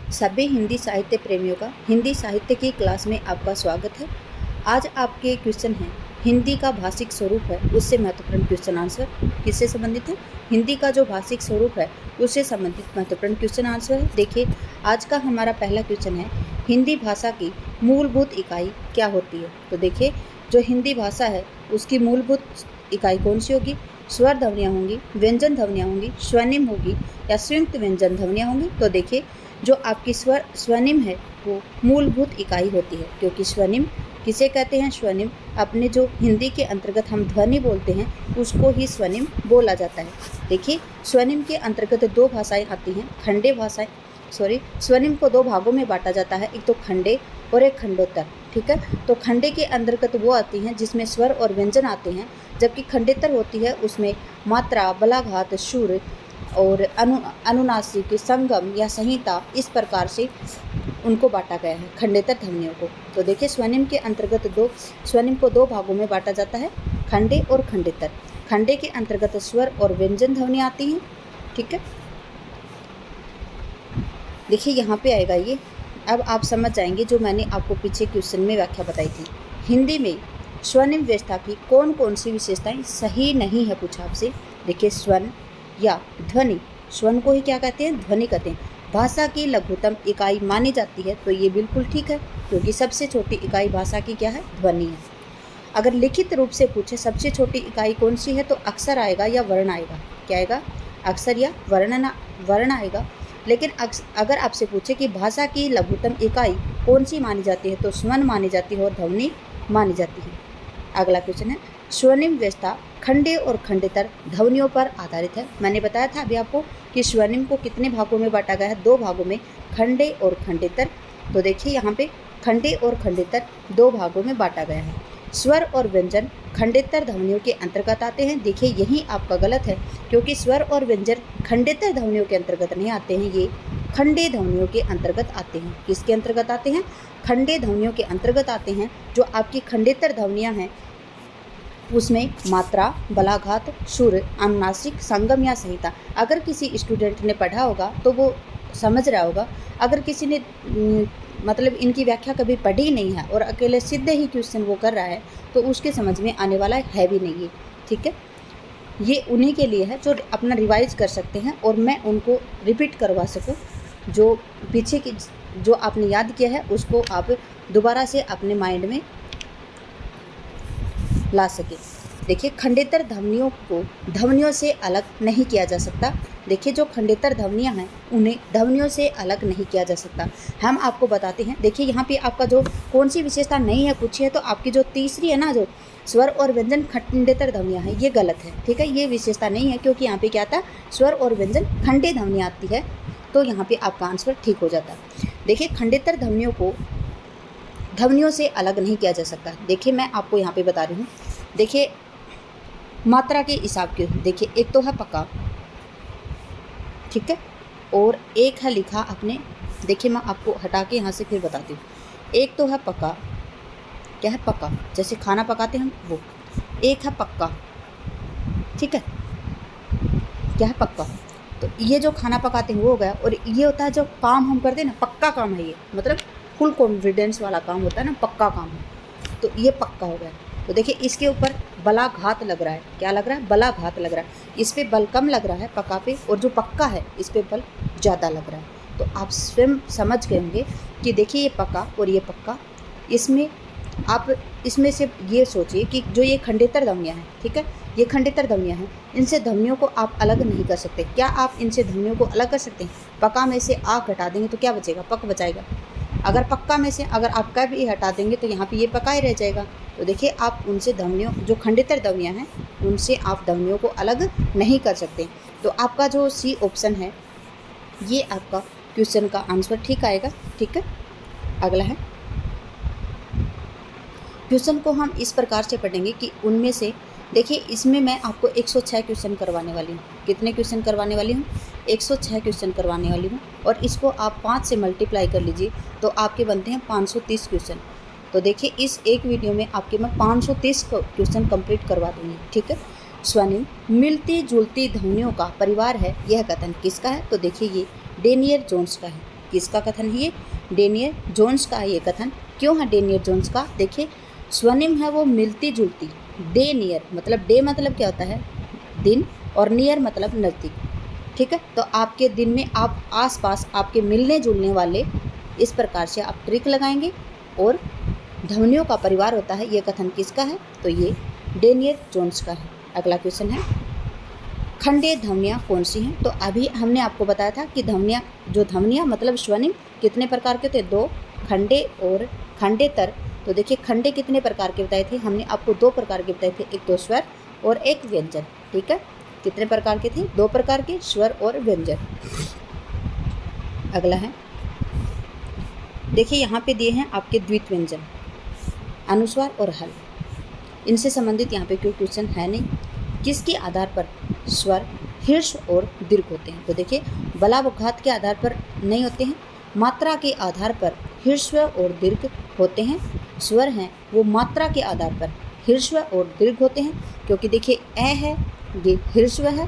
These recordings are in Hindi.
सभी हिंदी साहित्य प्रेमियों का हिंदी साहित्य की क्लास में आपका स्वागत है। आज आपके क्वेश्चन हैं हिंदी का भाषिक स्वरूप है उससे महत्वपूर्ण क्वेश्चन आंसर। किससे संबंधित है? हिंदी का जो भाषिक स्वरूप है उससे संबंधित महत्वपूर्ण क्वेश्चन आंसर है। देखिए, आज का हमारा पहला क्वेश्चन है हिंदी भाषा की मूलभूत इकाई क्या होती है। तो देखिए, जो हिंदी भाषा है उसकी मूलभूत इकाई कौन सी होगी? स्वर ध्वनियाँ होंगी, व्यंजन ध्वनियाँ होंगी, स्वनिम होगी या संयुक्त व्यंजन ध्वनियाँ होंगी। तो देखिए, जो आपकी स्वनिम है वो मूलभूत इकाई होती है, क्योंकि स्वनिम किसे कहते हैं? स्वनिम अपने जो हिंदी के अंतर्गत हम ध्वनि बोलते हैं उसको ही स्वनिम बोला जाता है। देखिए, स्वनिम के अंतर्गत दो भाषाएं आती हैं, खंडे भाषाएं। स्वनिम को दो भागों में बांटा जाता है, एक तो खंडे और एक खंडोत्तर। ठीक है, तो खंडे के अंतर्गत वो आती हैं जिसमें स्वर और व्यंजन आते हैं, जबकि खंडेतर होती है उसमें मात्रा, बलाघात, सुर और अनुनासिक, संगम या संहिता, इस प्रकार से उनको बांटा गया है खंडेतर ध्वनियों को। तो देखिए, स्वनिम के अंतर्गत स्वनिम को दो भागों में बांटा जाता है, खंडे और खंडेतर। खंडे के अंतर्गत स्वर और व्यंजन ध्वनि आती हैं। ठीक है, देखिए यहाँ पे आएगा ये। अब आप समझ जाएंगे जो मैंने आपको पीछे क्वेश्चन में व्याख्या बताई थी। हिंदी में स्वनिम व्यवस्था की कौन कौन सी विशेषताएं सही नहीं है, पूछा आपसे। देखिए, स्वन या ध्वनि, स्वन को ही क्या कहते हैं? ध्वनि कहते हैं। भाषा की लघुतम इकाई मानी जाती है, तो ये बिल्कुल ठीक है, क्योंकि सबसे छोटी इकाई भाषा की क्या है? ध्वनि है। अगर लिखित रूप से पूछे सबसे छोटी इकाई कौन सी है, तो अक्षर आएगा या वर्ण आएगा? क्या आएगा? अक्षर या वर्ण आएगा। लेकिन अगर आपसे पूछे कि भाषा की लघुतम इकाई कौन सी मानी जाती है, तो स्वन मानी जाती है और ध्वनि मानी जाती है। अगला क्वेश्चन है, स्वनिम व्यवस्था खंडे और खंडेतर ध्वनियों पर आधारित है। मैंने बताया था अभी आपको कि स्वनिम को कितने भागों में बांटा गया है? दो भागों में, खंडे और खंडेतर। तो देखिए, यहाँ पे खंडे और खंडेतर दो भागों में बांटा गया है। स्वर और व्यंजन खंडेतर ध्वनियों के अंतर्गत आते हैं। देखिए, यही आपका गलत है, क्योंकि स्वर और व्यंजन खंडेतर ध्वनियों के अंतर्गत नहीं आते हैं, ये खंडे ध्वनियों के अंतर्गत आते हैं। किसके अंतर्गत आते हैं? खंडे ध्वनियों के अंतर्गत आते हैं। जो आपकी खंडेतर ध्वनियाँ हैं उसमें मात्रा, बलाघात, सुर, अनुनासिक, संगम या संहिता। अगर किसी स्टूडेंट ने पढ़ा होगा तो वो समझ रहा होगा। अगर किसी ने मतलब इनकी व्याख्या कभी पढ़ी नहीं है और अकेले सीधे ही क्वेश्चन वो कर रहा है, तो उसके समझ में आने वाला है भी नहीं है। ठीक है, ये उन्हीं के लिए है जो अपना रिवाइज कर सकते हैं और मैं उनको रिपीट करवा सकूं। जो पीछे की जो आपने याद किया है उसको आप दोबारा से अपने माइंड में ला सके। देखिए, खंडेतर ध्वनियों को ध्वनियों से अलग नहीं किया जा सकता। देखिए, जो खंडेतर ध्वनियाँ हैं उन्हें ध्वनियों से अलग नहीं किया जा सकता। हम आपको बताते हैं। देखिए, यहाँ पे आपका जो कौन सी विशेषता नहीं है पूछी है, तो आपकी जो तीसरी है ना, जो स्वर और व्यंजन खंडेतर ध्वनियाँ हैं, ये गलत है। ठीक है, ये विशेषता नहीं है, क्योंकि यहाँ पे क्या था? स्वर और व्यंजन खंडे ध्वनियाँ आती है, तो यहाँ पे आपका आंसर ठीक हो जाता है। देखिए, खंडेतर ध्वनियों को ध्वनियों से अलग नहीं किया जा सकता। देखिए, मैं आपको यहाँ पे बता रही हूँ। देखिए, मात्रा के हिसाब के, देखिए, एक तो है पक्का, ठीक है, और एक है लिखा अपने। देखिए, मैं आपको हटा के यहाँ से फिर बताती हूँ। एक तो है पक्का, क्या है? पक्का, जैसे खाना पकाते हैं वो। एक है पक्का, ठीक है, क्या है? पक्का। तो ये जो खाना पकाते हैं वो हो गया, और ये होता है जो काम हम करते हैं ना, पक्का काम है ये, मतलब फुल कॉन्फिडेंस वाला काम होता है ना, पक्का काम है, तो ये पक्का हो गया। तो देखिए, इसके ऊपर बलाघात लग रहा है। क्या लग रहा है? बलाघात लग रहा है। इस पे बल कम लग रहा है पक्का पे, और जो पक्का है इस पे बल ज़्यादा लग रहा है। तो आप स्वयं समझ गए होंगे कि देखिए, ये पक्का और ये पक्का, इसमें आप इसमें से ये सोचिए कि जो ये खंडेतर ध्वनियाँ हैं, ठीक है, ये खंडेतर ध्वनियाँ हैं, इनसे ध्वनियों को आप अलग नहीं कर सकते। क्या आप इनसे ध्वनियों को अलग कर सकते हैं? पक्का में से आ घटा देंगे तो क्या बचेगा? पक बचाएगा। अगर पक्का में से अगर आप क भी हटा देंगे तो यहाँ पे ये पक्का ही रह जाएगा। तो देखिए, आप उनसे ध्वनियों, जो खंडेतर ध्वनियाँ हैं, उनसे आप ध्वनियों को अलग नहीं कर सकते। तो आपका जो सी ऑप्शन है, ये आपका क्वेश्चन का आंसर ठीक आएगा। ठीक है, अगला है, क्वेश्चन को हम इस प्रकार से पढ़ेंगे कि उनमें से, देखिए, इसमें मैं आपको 106 क्वेश्चन करवाने वाली हूँ। कितने क्वेश्चन करवाने वाली हूँ? 106 क्वेश्चन करवाने वाली हूँ, और इसको आप 5 से मल्टीप्लाई कर लीजिए तो आपके बनते हैं 530 क्वेश्चन। तो देखिए, इस एक वीडियो में आपके मैं 530 क्वेश्चन कंप्लीट करवा दूँगी। ठीक है, स्वनिम मिलती जुलती ध्वनियों का परिवार है, यह कथन किसका है? तो देखिए, ये डेनियल जोन्स का है। किसका कथन है ये? डेनियर जोन्स का है ये कथन। क्यों है डेनियर जोन्स का? देखिए स्वनिम है वो मिलती जुलती, डे नियर मतलब डे मतलब क्या होता है? दिन, और नियर मतलब नज़दीक, ठीक है। तो आपके दिन में आप आसपास आपके मिलने जुलने वाले, इस प्रकार से आप ट्रिक लगाएंगे। और ध्वनियों का परिवार होता है, ये कथन किसका है? तो ये डेनियर जोन्स का है। अगला क्वेश्चन है खंडे ध्वनियाँ कौन सी हैं? तो अभी हमने आपको बताया था कि ध्वनियाँ मतलब स्वनिम कितने प्रकार के होते हैं? 2, खंडे और खंडेतर। तो देखिए खंडे कितने प्रकार के बताए थे? हमने आपको 2 प्रकार के बताए थे, एक तो स्वर और एक व्यंजन, ठीक है। कितने प्रकार के थे? 2 प्रकार के, स्वर और व्यंजन। अगला है देखिए यहाँ पे दिए हैं आपके द्वित व्यंजन, अनुस्वार और हल। इनसे संबंधित यहाँ पे कोई क्वेश्चन है नहीं। किसके आधार पर स्वर ह्रस्व और दीर्घ होते हैं? तो देखिए बलाबघात के आधार पर नहीं होते हैं, मात्रा के आधार पर ह्रस्व और दीर्घ होते हैं। स्वर हैं वो मात्रा के आधार पर ह्रस्व और दीर्घ होते हैं, क्योंकि देखिए ए है ये ह्रस्व है,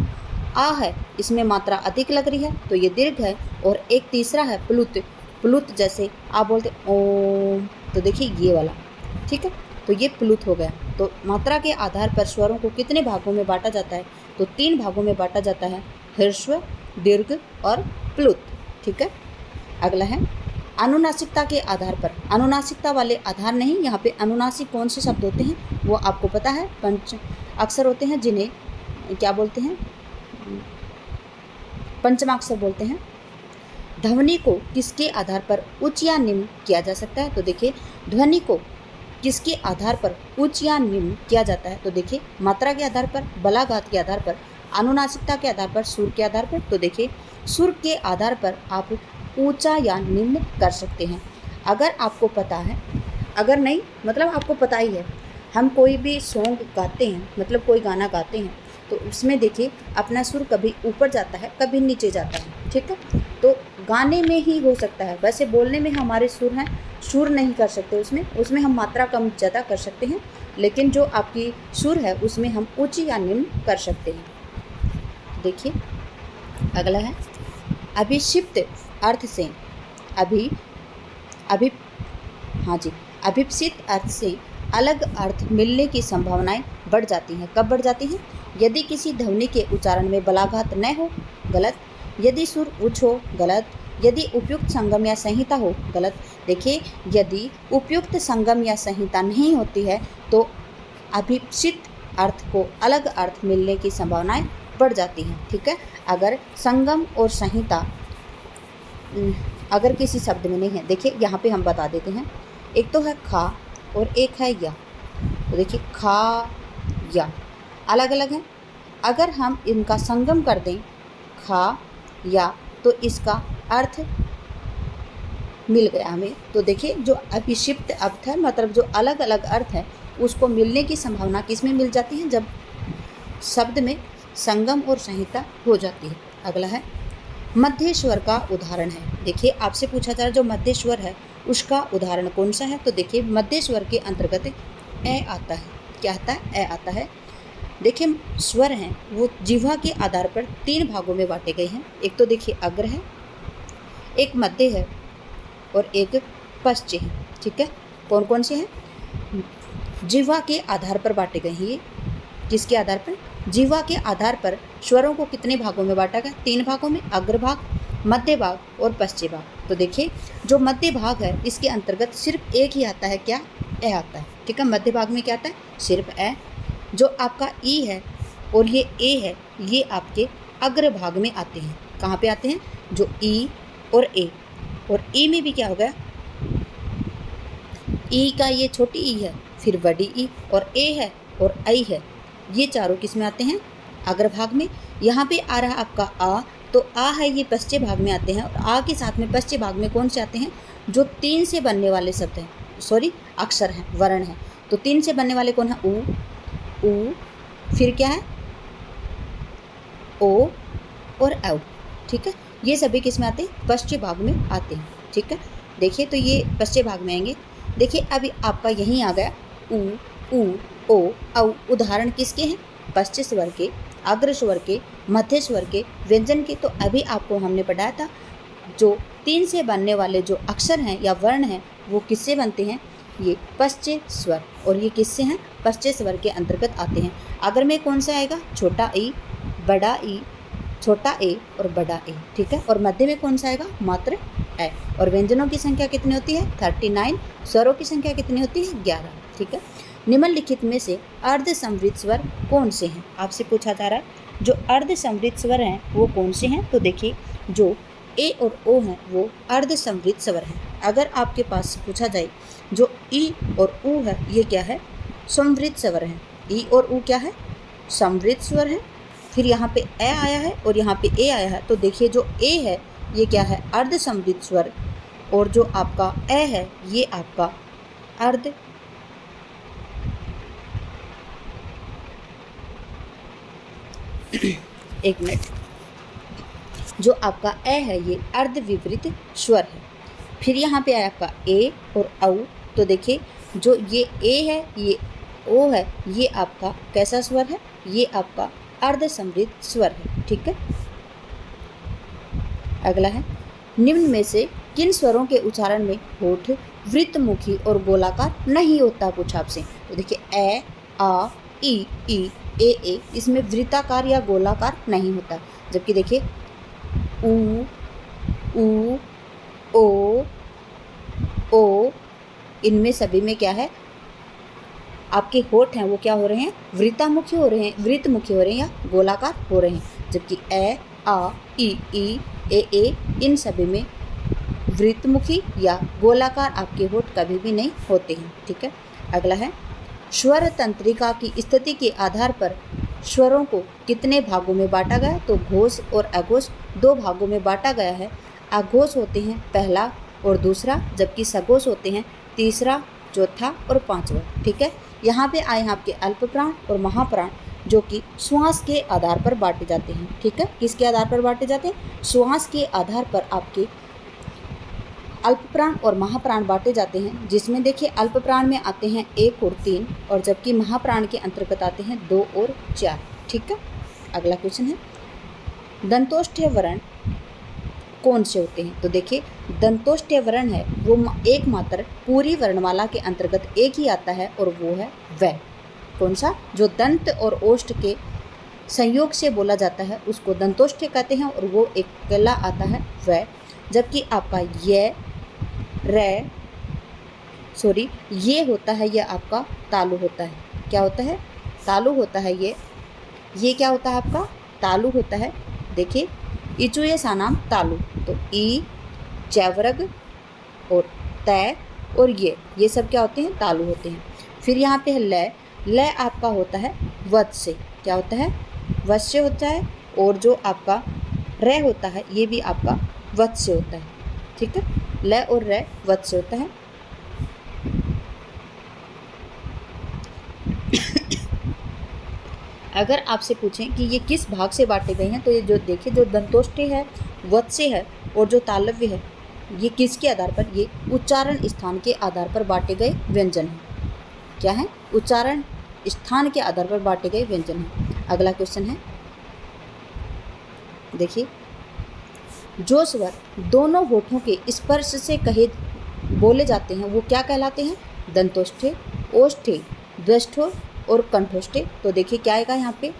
आ है इसमें मात्रा अधिक लग रही है तो ये दीर्घ है, और एक तीसरा है प्लुत। प्लुत जैसे आप बोलते ओम, तो देखिए ये वाला, ठीक है। तो ये प्लुत हो गया। तो मात्रा के आधार पर स्वरों को कितने भागों में बांटा जाता है? तो 3 भागों में बांटा जाता है, ह्रस्व, दीर्घ और प्लुत, ठीक है। अगला है अनुनासिकता के आधार पर। अनुनासिकता वाले आधार नहीं, यहाँ पे अनुनासिक कौन से शब्द होते हैं वो आपको पता है, पंच अक्षर होते हैं जिन्हें क्या बोलते हैं? पंचमाक्षर बोलते हैं। ध्वनि को किसके आधार पर उच्च या निम्न किया जा सकता है? तो देखिए ध्वनि को किसके आधार पर उच्च या निम्न किया जाता है? तो देखिए मात्रा के आधार पर, बलाघात के आधार पर, अनुनासिकता के आधार पर, सुर के आधार पर। तो देखिए सुर के आधार पर आप ऊंचा या निम्न कर सकते हैं, अगर आपको पता है। अगर नहीं मतलब आपको पता ही है, हम कोई भी सॉन्ग गाते हैं मतलब कोई गाना गाते हैं तो उसमें देखिए अपना सुर कभी ऊपर जाता है कभी नीचे जाता है, ठीक है। तो गाने में ही हो सकता है, वैसे बोलने में हमारे सुर हैं, सुर नहीं कर सकते उसमें हम मात्रा कम ज़्यादा कर सकते हैं, लेकिन जो आपकी सुर है उसमें हम उच्च या निम्न कर सकते हैं। देखिए अगला है अभिक्षिप्त अर्थ से अभिप्सित अर्थ से अलग अर्थ मिलने की संभावनाएं बढ़ जाती हैं। कब बढ़ जाती हैं? यदि किसी ध्वनि के उच्चारण में बलाघात न हो, गलत। यदि सुर उच्च हो, गलत। यदि उपयुक्त संगम या संहिता हो, गलत। देखिए यदि उपयुक्त संगम या संहिता नहीं होती है तो अभिप्सित अर्थ को अलग अर्थ मिलने की संभावनाएं बढ़ जाती हैं, ठीक है। अगर संगम और संहिता अगर किसी शब्द में नहीं है, देखिए यहाँ पे हम बता देते हैं, एक तो है खा और एक है या। तो देखिए खा या अलग अलग हैं। अगर हम इनका संगम कर दें खा या तो इसका अर्थ मिल गया हमें। तो देखिए जो अभिक्षिप्त अर्थ है मतलब जो अलग अलग अर्थ है उसको मिलने की संभावना किस में मिल जाती है? जब शब्द में संगम और संहिता हो जाती है। अगला है मध्य स्वर का उदाहरण है। देखिए आपसे पूछा जा रहा है जो मध्य स्वर है उसका उदाहरण कौन सा है? तो देखिए मध्य स्वर के अंतर्गत ए आता है। क्या आता है? ए आता है। देखिए स्वर हैं वो जिह्वा के आधार पर 3 भागों में बांटे गए हैं। एक तो देखिए अग्र है, एक मध्य है और एक पश्च है, ठीक है। कौन कौन से हैं? जिह्वा के आधार पर बांटे गए हैं। ये किसके आधार पर? जिह्वा के आधार पर स्वरों को कितने भागों में बांटा गया? 3 भागों में, अग्र भाग, मध्य भाग और पश्चिम भाग। तो देखिए जो मध्य भाग है इसके अंतर्गत सिर्फ एक ही आता है, क्या? ए आता है, ठीक है। मध्य भाग में क्या आता है? सिर्फ ए। जो आपका ई है और ये ए है ये आपके अग्र भाग में आते हैं। कहाँ पे आते हैं? जो ई और ए, और ई में भी क्या हो गया? ई का ये छोटी ई है, फिर बड़ी ई, और ए है और आई है, ये चारों किस में आते हैं? अग्र भाग में। यहाँ पे आ रहा आपका आ, तो आ है ये पश्चिम भाग में आते हैं, और आ के साथ में पश्चिम भाग में कौन से आते हैं? जो 3 से बनने वाले शब्द हैं, सॉरी अक्षर हैं, वर्ण हैं। तो 3 से बनने वाले कौन है? ऊ, फिर क्या है? ओ और औ, ठीक है। ये सभी किस में आते हैं? पश्चिम भाग में आते हैं, ठीक है। देखिए तो ये पश्चिम भाग में आएंगे। देखिए अभी आपका यहीं आ गया ऊ, ओ, औ। उदाहरण किसके हैं? पश्चिम स्वर के, अग्र स्वर के, मध्य स्वर के, व्यंजन के। तो अभी आपको हमने पढ़ाया था जो 3 से बनने वाले जो अक्षर हैं या वर्ण हैं वो किससे बनते हैं? ये पश्चय स्वर, और ये किससे हैं? पश्चय स्वर के अंतर्गत आते हैं। अगर में कौन सा आएगा? छोटा ई, बड़ा ई, छोटा ए और बड़ा ए, ठीक है। और मध्य में कौन सा आएगा? मात्र ए। और व्यंजनों की संख्या कितनी होती है? 39। स्वरों की संख्या कितनी होती है? 11, ठीक है। निम्नलिखित में से अर्ध समृद्ध स्वर कौन से हैं? आपसे पूछा जा रहा है जो अर्ध समृद्ध स्वर हैं वो कौन से हैं? तो देखिए जो ए और ओ हैं वो अर्ध समृद्ध स्वर हैं। अगर आपके पास से पूछा जाए जो ई और ऊ है ये क्या है? समृद्ध स्वर है। ई और ऊ क्या है? समृद्ध स्वर है। फिर यहाँ पे ए आया है और यहाँ पे ए आया है, तो देखिए जो ए है ये क्या है? अर्ध समृद्ध स्वर, और जो आपका ए है ये आपका अर्ध एक मिनट, जो आपका ए है ये अर्ध विपरीत स्वर है। फिर यहाँ पे आया आपका ए और औ, तो देखिए जो ये ए है ये ओ है, ये आपका कैसा स्वर है? ये आपका अर्ध समृद्ध स्वर है, ठीक है। अगला है निम्न में से किन स्वरों के उच्चारण में होठ वृत्तमुखी और गोलाकार नहीं होता? पूछा आपसे। तो देखिए ए, आ, ई, ए, इसमें वृत्ताकार या गोलाकार नहीं होता। जबकि देखिए ऊ, ओ, इनमें सभी में क्या है? आपके होठ हैं वो क्या हो रहे हैं? वृत्तमुखी हो रहे हैं या गोलाकार हो रहे हैं। जबकि ए, आ, ई, ए, इन सभी में वृत्तमुखी या गोलाकार आपके होठ कभी भी नहीं होते हैं, ठीक है। अगला है स्वर तंत्रिका की स्थिति के आधार पर स्वरों को कितने भागों में बांटा गया? तो घोष और अघोष 2 भागों में बांटा गया है। अघोष होते हैं पहला और दूसरा, जबकि सघोष होते हैं तीसरा, चौथा और पांचवा, ठीक है। यहाँ पे आए हैं आपके अल्पप्राण और महाप्राण, जो कि श्वास के आधार पर बांटे जाते हैं, ठीक है। किसके आधार पर बांटे जाते हैं? श्वास के आधार पर आपके अल्पप्राण और महाप्राण बांटे जाते हैं, जिसमें देखिए अल्पप्राण में आते हैं 1 और 3, और जबकि महाप्राण के अंतर्गत आते हैं 2 और 4, ठीक है। अगला क्वेश्चन है दंतोष्ठ्य वर्ण कौन से होते हैं? तो देखिए दंतोष्ठ्य वर्ण है वो एकमात्र पूरी वर्णमाला के अंतर्गत एक ही आता है, और वो है वै। कौन सा? जो दंत और ओष्ठ के संयोग से बोला जाता है उसको दंतोष्ठ्य कहते हैं, और वो एक अकेला आता है वै। जबकि आपका ये होता है, ये आपका तालु होता है। क्या होता है? तालु होता है। ये क्या होता है आपका? तालु होता है। देखिए इचुए सा नाम तालु, तो ई, चैवरग और तय और ये सब क्या होते हैं? तालु होते हैं। फिर यहाँ पे है लय आपका होता है वध से। क्या होता है? वध से होता है। और जो आपका रे होता है ये भी आपका वध से होता है, ठीक है। लय और रे वध से होता है। अगर आपसे पूछें कि ये किस भाग से बांटे गए हैं, तो ये जो देखिए जो दंतोष्ठ्य है वध से है, और जो तालव्य है ये किसके आधार पर? ये उच्चारण स्थान के आधार पर बांटे गए व्यंजन हैं। क्या है? उच्चारण स्थान के आधार पर बांटे गए व्यंजन हैं। अगला क्वेश्चन है देखिए जो स्वर दोनों होठों के स्पर्श से बोले जाते हैं वो क्या कहलाते हैं? दंतोष्ठ्य, ओष्ठ्य, द्वष्ठ्य और कंठोष्ठ्य। तो देखिए क्या आएगा यहाँ पे?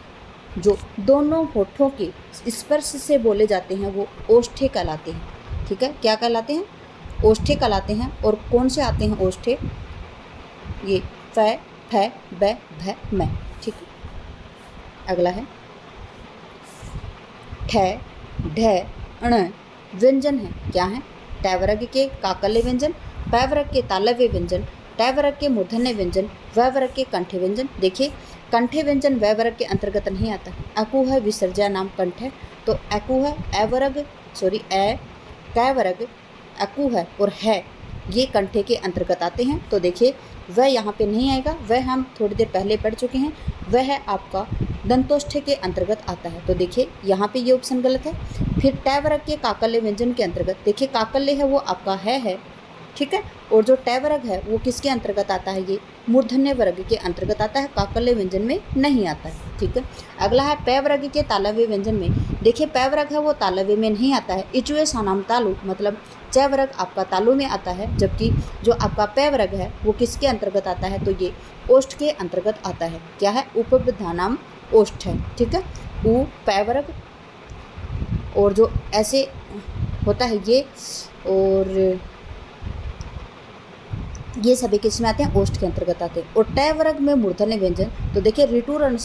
जो दोनों होठों के स्पर्श से बोले जाते हैं वो ओष्ठ्य कहलाते हैं, ठीक है। क्या कहलाते हैं? ओष्ठ्य कहलाते हैं। और कौन से आते हैं ओष्ठ्य? ये फ, फ, ब, भ, म, ठीक है। अगला है ठ, ढ, ण व्यंजन है। क्या है? ट वर्ग के काकल्य व्यंजन, प वर्ग के तालव्य व्यंजन, ट वर्ग के मूर्धन्य व्यंजन, व वर्ग के कंठे व्यंजन। देखिए कंठे व्यंजन व वर्ग के अंतर्गत नहीं आता। अकु है विसर्जया नाम कंठ है, तो अकु है क वर्ग अकु है और है ये कंठे के अंतर्गत आते हैं। तो देखिए वह यहाँ पे नहीं आएगा, वह हम थोड़ी देर पहले पढ़ चुके हैं, वह है आपका दंतोष्ठ्य के अंतर्गत आता है। तो देखिए यहाँ पे ये ऑप्शन गलत है। फिर ट वर्ग के काकल्य व्यंजन के अंतर्गत देखिए काकल्य है वो आपका है ठीक है। और जो ट वर्ग है वो किसके अंतर्गत आता है, ये मूर्धन्य वर्ग के अंतर्गत आता है, काकल्य व्यंजन में नहीं आता है। ठीक है। अगला है प वर्ग के तालव्य व्यंजन में। देखिए प वर्ग है वो तालव्य में नहीं आता है, इचुए सानाम तालु, मतलब च वर्ग आपका तालु में आता है, जबकि जो आपका प वर्ग है वो किसके अंतर्गत आता है, तो ये ओष्ठ के अंतर्गत आता है। क्या है, उपविधानाम ओष्ठ है। ठीक है। उ प वर्ग और जो ऐसे होता है ये, और ये सभी किस में आते हैं, ओष्ठ के अंतर्गत आते हैं। और ट वर्ग में मूर्धन्य व्यंजन, तो देखिए ऋटुर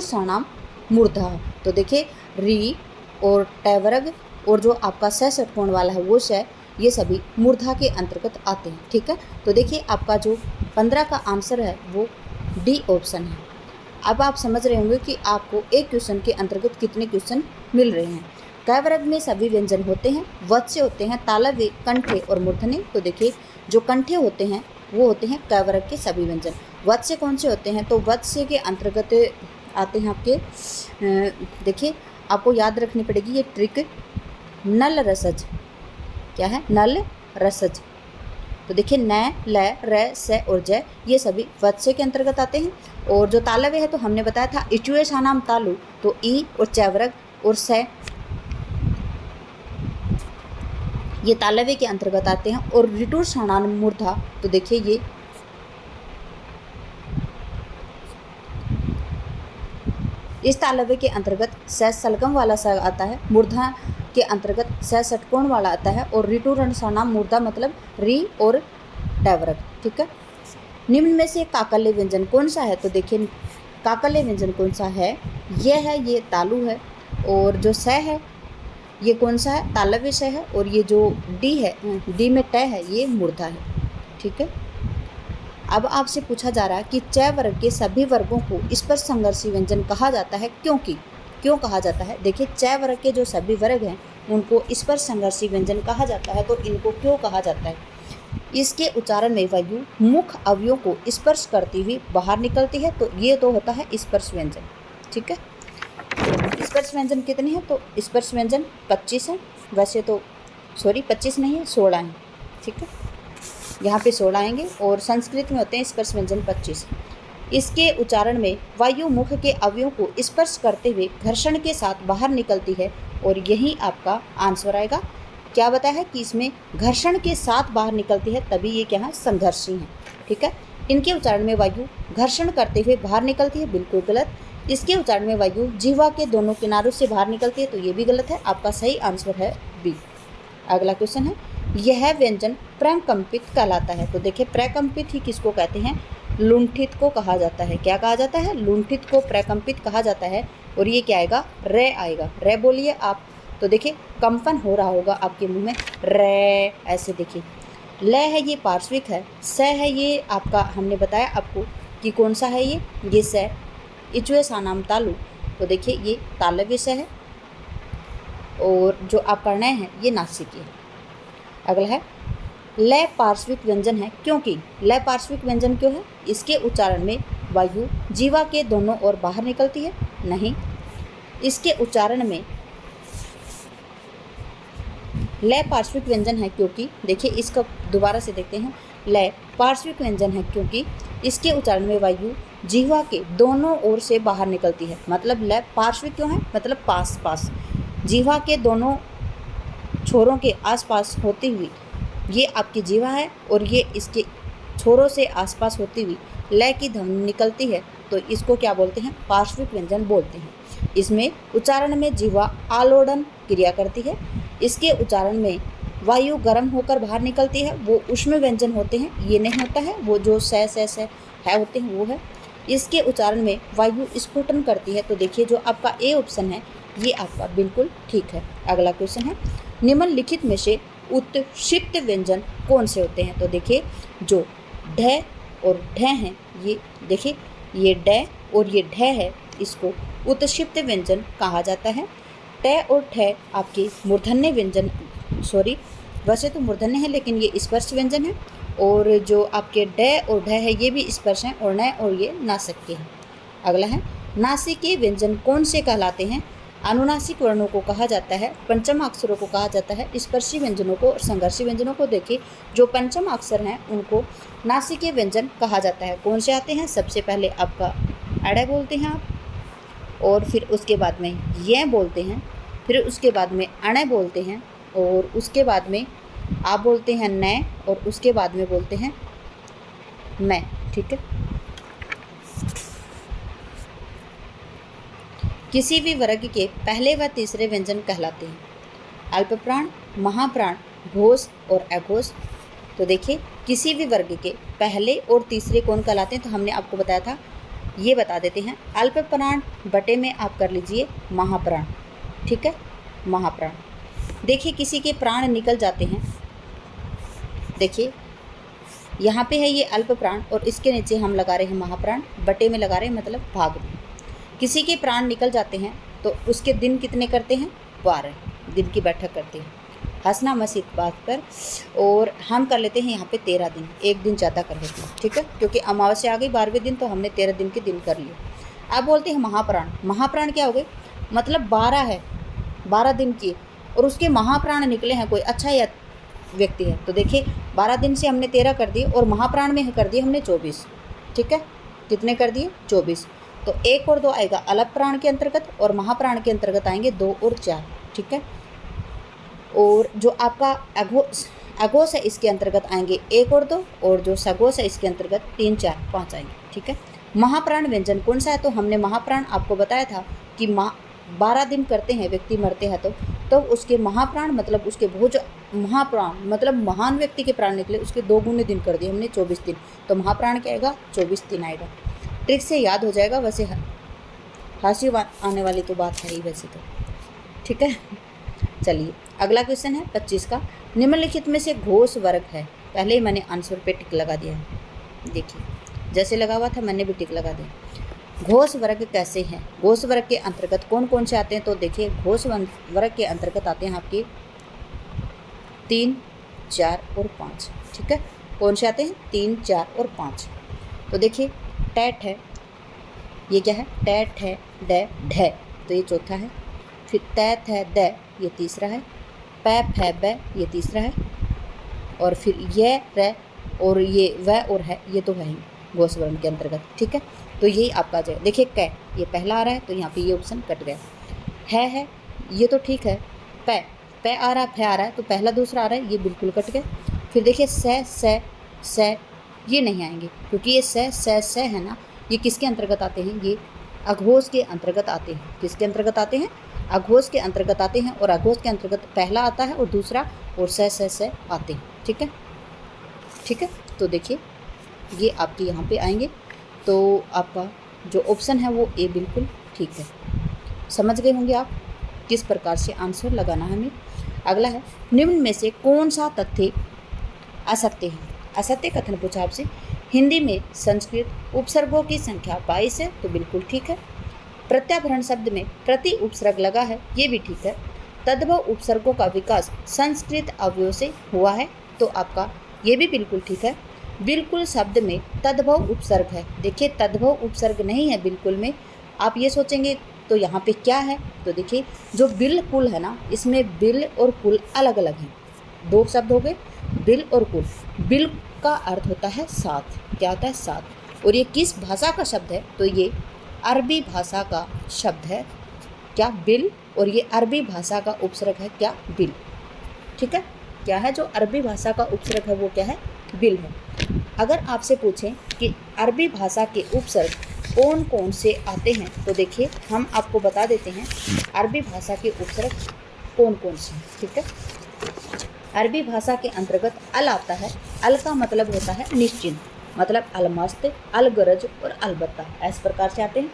साणाम मूर्धा, तो देखिए री और ट वर्ग और जो आपका स षटकोण वाला है वो श, ये सभी मूर्धा के अंतर्गत आते हैं। ठीक है। तो देखिए आपका जो 15 का आंसर है वो डी ऑप्शन है। अब आप समझ रहे होंगे कि आपको एक क्वेश्चन के अंतर्गत कितने क्वेश्चन मिल रहे हैं। क वर्ग में सभी व्यंजन होते हैं, वत्स्य होते हैं, तालव्य, कंठे और मूर्धन्य। तो देखिए जो कंठे होते हैं वो होते हैं क वर्ग के सभी व्यंजन। वत्स्य कौन से होते हैं, तो वत्स्य के अंतर्गत आते हैं आपके, देखिए आपको याद रखनी पड़ेगी ये ट्रिक, नल रसज। क्या है, नल रसज। तो देखिए न, ल, र, स और ज, ये सभी वत्स्य के अंतर्गत आते हैं। और जो तालव्य है तो हमने बताया था इचुए सानाम तालु, तो ई और च वर्ग और स, ये तालव्य के अंतर्गत आते हैं। और ऋटुर साणाम मूर्धा, तो देखिए ये इस तालव्य के अंतर्गत स सलगम वाला स आता है, मूर्धा के अंतर्गत स षटकोण वाला आता है, और ऋटुर साणाम मूर्धा मतलब री और ट वर्ग। ठीक है। निम्न में से काकल्य व्यंजन कौन सा है, तो देखिए काकल्य व्यंजन कौन सा है, यह है, ये तालु है। और जो स है ये कौन सा है, तालव्य स है। और ये जो डी है, डी में ट है, ये मूर्धा है। ठीक है। अब आपसे पूछा जा रहा है कि च वर्ग के सभी वर्गों को स्पर्श संघर्षी व्यंजन कहा जाता है, क्यों कहा जाता है। देखिए च वर्ग के जो सभी वर्ग हैं उनको स्पर्श संघर्षी व्यंजन कहा जाता है, तो इनको क्यों कहा जाता है, इसके उच्चारण में वायु मुख अवयवों को स्पर्श करती हुई बाहर निकलती है, तो ये तो होता है स्पर्श व्यंजन। ठीक है। स्पर्श व्यंजन कितने हैं, तो स्पर्श व्यंजन 25 हैं, वैसे तो 25 नहीं है, 16 हैं। ठीक है। यहाँ पे 16 आएंगे, और संस्कृत में होते हैं स्पर्श व्यंजन 25। इसके उच्चारण में वायु मुख के अवयवों को स्पर्श करते हुए घर्षण के साथ बाहर निकलती है, और यही आपका आंसर आएगा। क्या बताया है कि इसमें घर्षण के साथ बाहर निकलती है, तभी ये क्या है, संघर्षी है। ठीक है। इनके उच्चारण में वायु घर्षण करते हुए बाहर निकलती है, बिल्कुल गलत। इसके उच्चारण में वायु जीवा के दोनों किनारों से बाहर निकलती है, तो ये भी गलत है। आपका सही आंसर है बी। अगला क्वेश्चन है, यह व्यंजन प्रकंपित कहलाता है। तो देखिए प्रकंपित ही किसको कहते हैं, लुंठित को कहा जाता है। क्या कहा जाता है, लुंठित को प्रकंपित कहा जाता है। और ये क्या आएगा, रे आएगा। रे बोलिए आप, तो देखिए कंपन हो रहा होगा आपके मुंह में, रे, ऐसे देखिए। ल है ये पार्श्विक है, स है ये आपका, हमने बताया आपको कि कौन सा है ये स, इचुए सानाम तालु, तो देखिए ये तालव्य स है। और जो आपका न है ये नासिकी है। अगला है, ल पार्श्विक व्यंजन है, क्योंकि ल पार्श्विक व्यंजन क्यों है, इसके उच्चारण में वायु जीवा के दोनों ओर बाहर निकलती है, नहीं। इसके उच्चारण में ल पार्श्विक व्यंजन है क्योंकि, देखिए इसका दोबारा से देखते हैं, ल पार्श्विक व्यंजन है क्योंकि इसके उच्चारण में वायु जीवा के दोनों ओर से बाहर निकलती है। मतलब ल पार्श्विक क्यों है, मतलब पास पास, जीवा के दोनों छोरों के आसपास होती हुई ये आपकी जीवा है, और ये इसके छोरों से आसपास होती हुई ल की ध्वनि निकलती है, तो इसको क्या बोलते हैं, पार्श्विक व्यंजन बोलते हैं। इसमें उच्चारण में जीवा आलोड़न क्रिया करती है। इसके उच्चारण में वायु गर्म होकर बाहर निकलती है, वो ऊष्म व्यंजन होते हैं, ये नहीं होता है, वो जो स है होते हैं वो है। इसके उच्चारण में वायु स्फुटन करती है, तो देखिए जो आपका ए ऑप्शन है ये आपका बिल्कुल ठीक है। अगला क्वेश्चन है, निम्नलिखित में से उत्क्षिप्त व्यंजन कौन से होते हैं। तो देखिए जो ढ और ढ हैं, ये देखिए ये ड और ये ढ है, इसको उत्क्षिप्त व्यंजन कहा जाता है। ट और ठ आपके मूर्धन्य व्यंजन, वैसे तो मूर्धन्य है लेकिन ये स्पर्श व्यंजन है। और जो आपके ड और ढ है ये भी स्पर्श हैं, और न और ये नासिक के हैं। अगला है, नासिक के व्यंजन कौन से कहलाते हैं, अनुनासिक वर्णों को कहा जाता है, पंचम अक्षरों को कहा जाता है स्पर्शी व्यंजनों को और संघर्षी व्यंजनों को। देखिए जो पंचम अक्षर हैं उनको नासिकीय व्यंजन कहा जाता है। कौन से आते हैं? सबसे पहले आपका अड़े बोलते हैं आप, और फिर उसके बाद में ये बोलते हैं, फिर उसके बाद में अणे बोलते हैं, और उसके बाद में आप बोलते हैं न, और उसके बाद में बोलते हैं मैं। ठीक है। किसी भी वर्ग के पहले व तीसरे व्यंजन कहलाते हैं अल्पप्राण, महाप्राण, घोष और अघोष। तो देखिए किसी भी वर्ग के पहले और तीसरे कौन कहलाते हैं? तो हमने आपको बताया था, ये बता देते हैं। अल्पप्राण बटे में आप कर लीजिए महाप्राण। ठीक है, महाप्राण। देखिए किसी के प्राण निकल जाते हैं, देखिए यहाँ पे है ये अल्पप्राण और इसके नीचे हम लगा रहे हैं महाप्राण, बटे में लगा रहे हैं मतलब भाग में। किसी के प्राण निकल जाते हैं तो उसके दिन कितने करते हैं? 12 दिन की बैठक करते हैं। हंसना मत इस बात पर, और हम कर लेते हैं यहाँ पे 13 दिन, एक दिन ज़्यादा कर लेते हैं। ठीक है, क्योंकि अमावस्या आ गई 12वें दिन, तो हमने 13 दिन के दिन कर लिए। अब बोलते हैं महाप्राण। महाप्राण क्या हो गए? मतलब 12 है, 12 दिन की, और उसके महाप्राण निकले हैं, कोई अच्छा या व्यक्ति है। तो देखिए 12 दिन से हमने 13 कर दिए, और महाप्राण में कर दिए हमने 24। ठीक है, कितने कर दिए? 24। तो 1 और 2 आएगा अलग प्राण के अंतर्गत, और महाप्राण के अंतर्गत आएंगे 2 और 4। ठीक है, और जो आपका अघोष है इसके अंतर्गत आएंगे 1 और 2, और जो सघोष है इसके अंतर्गत 3, 4, 5 आएंगे। ठीक है, महाप्राण व्यंजन कौन सा है? तो हमने महाप्राण आपको बताया था कि 12 दिन करते हैं व्यक्ति मरते हैं तो उसके महाप्राण मतलब उसके भोज महाप्राण मतलब महान व्यक्ति के प्राण निकले, उसके 2 गुने दिन कर दिए हमने 24 दिन। तो महाप्राण क्या आएगा? 24 दिन आएगा। ट्रिक से याद हो जाएगा, वैसे हंसी आने वाली तो बात है ही वैसे तो। ठीक है, चलिए अगला क्वेश्चन है 25 का। निम्नलिखित में से घोष वर्ग है? पहले ही मैंने आंसर पे टिक लगा दिया है, देखिए जैसे लगा हुआ था मैंने भी टिक लगा दिया। घोष वर्ग कैसे हैं? घोष वर्ग के अंतर्गत कौन कौन से आते हैं? तो देखिए घोष वर्ग के अंतर्गत आते हैं आपके 3, 4 और 5। ठीक है, कौन से आते हैं? 3, 4 और 5। तो देखिए टैट है, ये क्या है? टैट है, डे ढे, तो ये चौथा है। फिर तैत है, द, ये तीसरा है। पैप है, ब, ये तीसरा है। और फिर ये र और ये व और है, ये तो है ही घोष वर्ण के अंतर्गत। ठीक है, तो यही आपका आ जाएगा। देखिए कै ये पहला आ रहा है, तो यहाँ पे ये ऑप्शन कट गया। है ये तो ठीक है। पै आ रहा है, फै आ रहा है, तो पहला दूसरा आ रहा है, ये बिल्कुल कट गया। फिर देखिए से ये नहीं आएंगे, क्योंकि ये से है ना, ये किसके अंतर्गत आते हैं? ये अघोष के अंतर्गत आते हैं। किसके अंतर्गत आते हैं? अघोष के अंतर्गत आते हैं, और अघोष के अंतर्गत पहला आता है और दूसरा और से आते हैं। ठीक है, ठीक है, तो देखिए ये आपके यहाँ पे आएंगे, तो आपका जो ऑप्शन है वो ए बिल्कुल ठीक है। समझ गए होंगे आप किस प्रकार से आंसर लगाना है हमें। अगला है, निम्न में से कौन सा तथ्य असत्य है? असत्य कथन पूछा आपसे। हिंदी में संस्कृत उपसर्गों की संख्या 22 है, तो बिल्कुल ठीक है। प्रत्याभरण शब्द में प्रति उपसर्ग लगा है, ये भी ठीक है। तद्भव उपसर्गों का विकास संस्कृत अवयव से हुआ है, तो आपका ये भी बिल्कुल ठीक है। बिल्कुल शब्द में तद्भव उपसर्ग है। देखिए तद्भव उपसर्ग नहीं है बिल्कुल में, आप ये सोचेंगे तो यहाँ पे क्या है? तो देखिए जो बिल्कुल है ना, इसमें बिल और कुल अलग अलग हैं। 2 शब्द हो गए, बिल और कुल। बिल का अर्थ होता है साथ, क्या होता है? साथ। और ये किस भाषा का शब्द है? तो ये अरबी भाषा का शब्द है, क्या? बिल। और ये अरबी भाषा का उपसर्ग है, क्या? बिल। ठीक है, क्या है जो अरबी भाषा का उपसर्ग है वो क्या है? बिल है। अगर आपसे पूछें कि अरबी भाषा के उपसर्ग कौन कौन से आते हैं, तो देखिए हम आपको बता देते हैं अरबी भाषा के उपसर्ग कौन कौन से हैं। ठीक है, अरबी भाषा के अंतर्गत अल आता है। अल का मतलब होता है निश्चिंत, मतलब अलमस्त, अलगरज और अलबत्ता, इस प्रकार से आते हैं।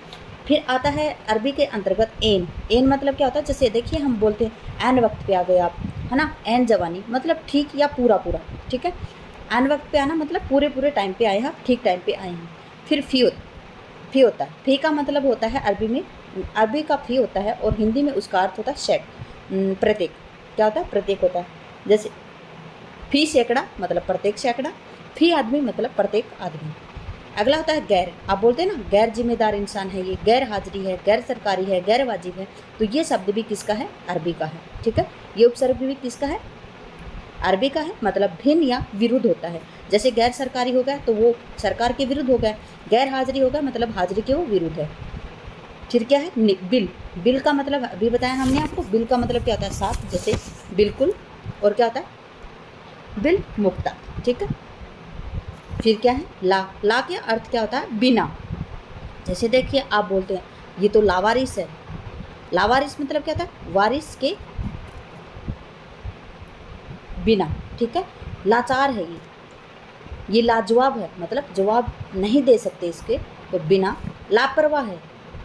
फिर आता है अरबी के अंतर्गत एन। एन मतलब क्या होता है? जैसे देखिए हम बोलते हैं एन वक्त पे आ गए आप, है ना। एन जवानी मतलब ठीक या पूरा पूरा। ठीक है, एन वक्त पे आना मतलब पूरे पूरे टाइम पे आए हैं, ठीक टाइम पे आए हैं। फिर फी होता है। फी का मतलब होता है अरबी में, अरबी का फी होता है और हिंदी में उसका अर्थ होता है शेक, प्रत्येक। क्या होता है? प्रत्येक होता है। जैसे फी सैकड़ा मतलब प्रत्येक सैकड़ा, फी आदमी मतलब प्रत्येक आदमी। अगला होता है गैर। आप बोलते हैं ना गैर जिम्मेदार इंसान है ये, गैर हाजिरी है, गैर सरकारी है, गैर वाजिब है, तो ये शब्द भी किसका है? अरबी का है। ठीक है, ये उपसर्ग भी किसका है? अरबी का है, मतलब भिन्न या विरुद्ध होता है। जैसे गैर सरकारी हो गया तो वो सरकार के विरुद्ध हो गया, गैर हाजिरी हो गया मतलब हाजिरी के वो विरुद्ध है। फिर क्या है? बिल। बिल का मतलब अभी बताया हमने आपको, बिल का मतलब क्या होता है? साफ, जैसे बिल्कुल। और क्या होता है? बिल मुक्ता। ठीक है, फिर क्या है? ला। ला के अर्थ क्या होता है? बिना। जैसे देखिए आप बोलते हैं ये तो लावारिस है। लावारिस मतलब क्या होता है? वारिस के बिना। ठीक है, लाचार है ये लाजवाब है, मतलब जवाब नहीं दे सकते इसके, तो बिना। लापरवाह है,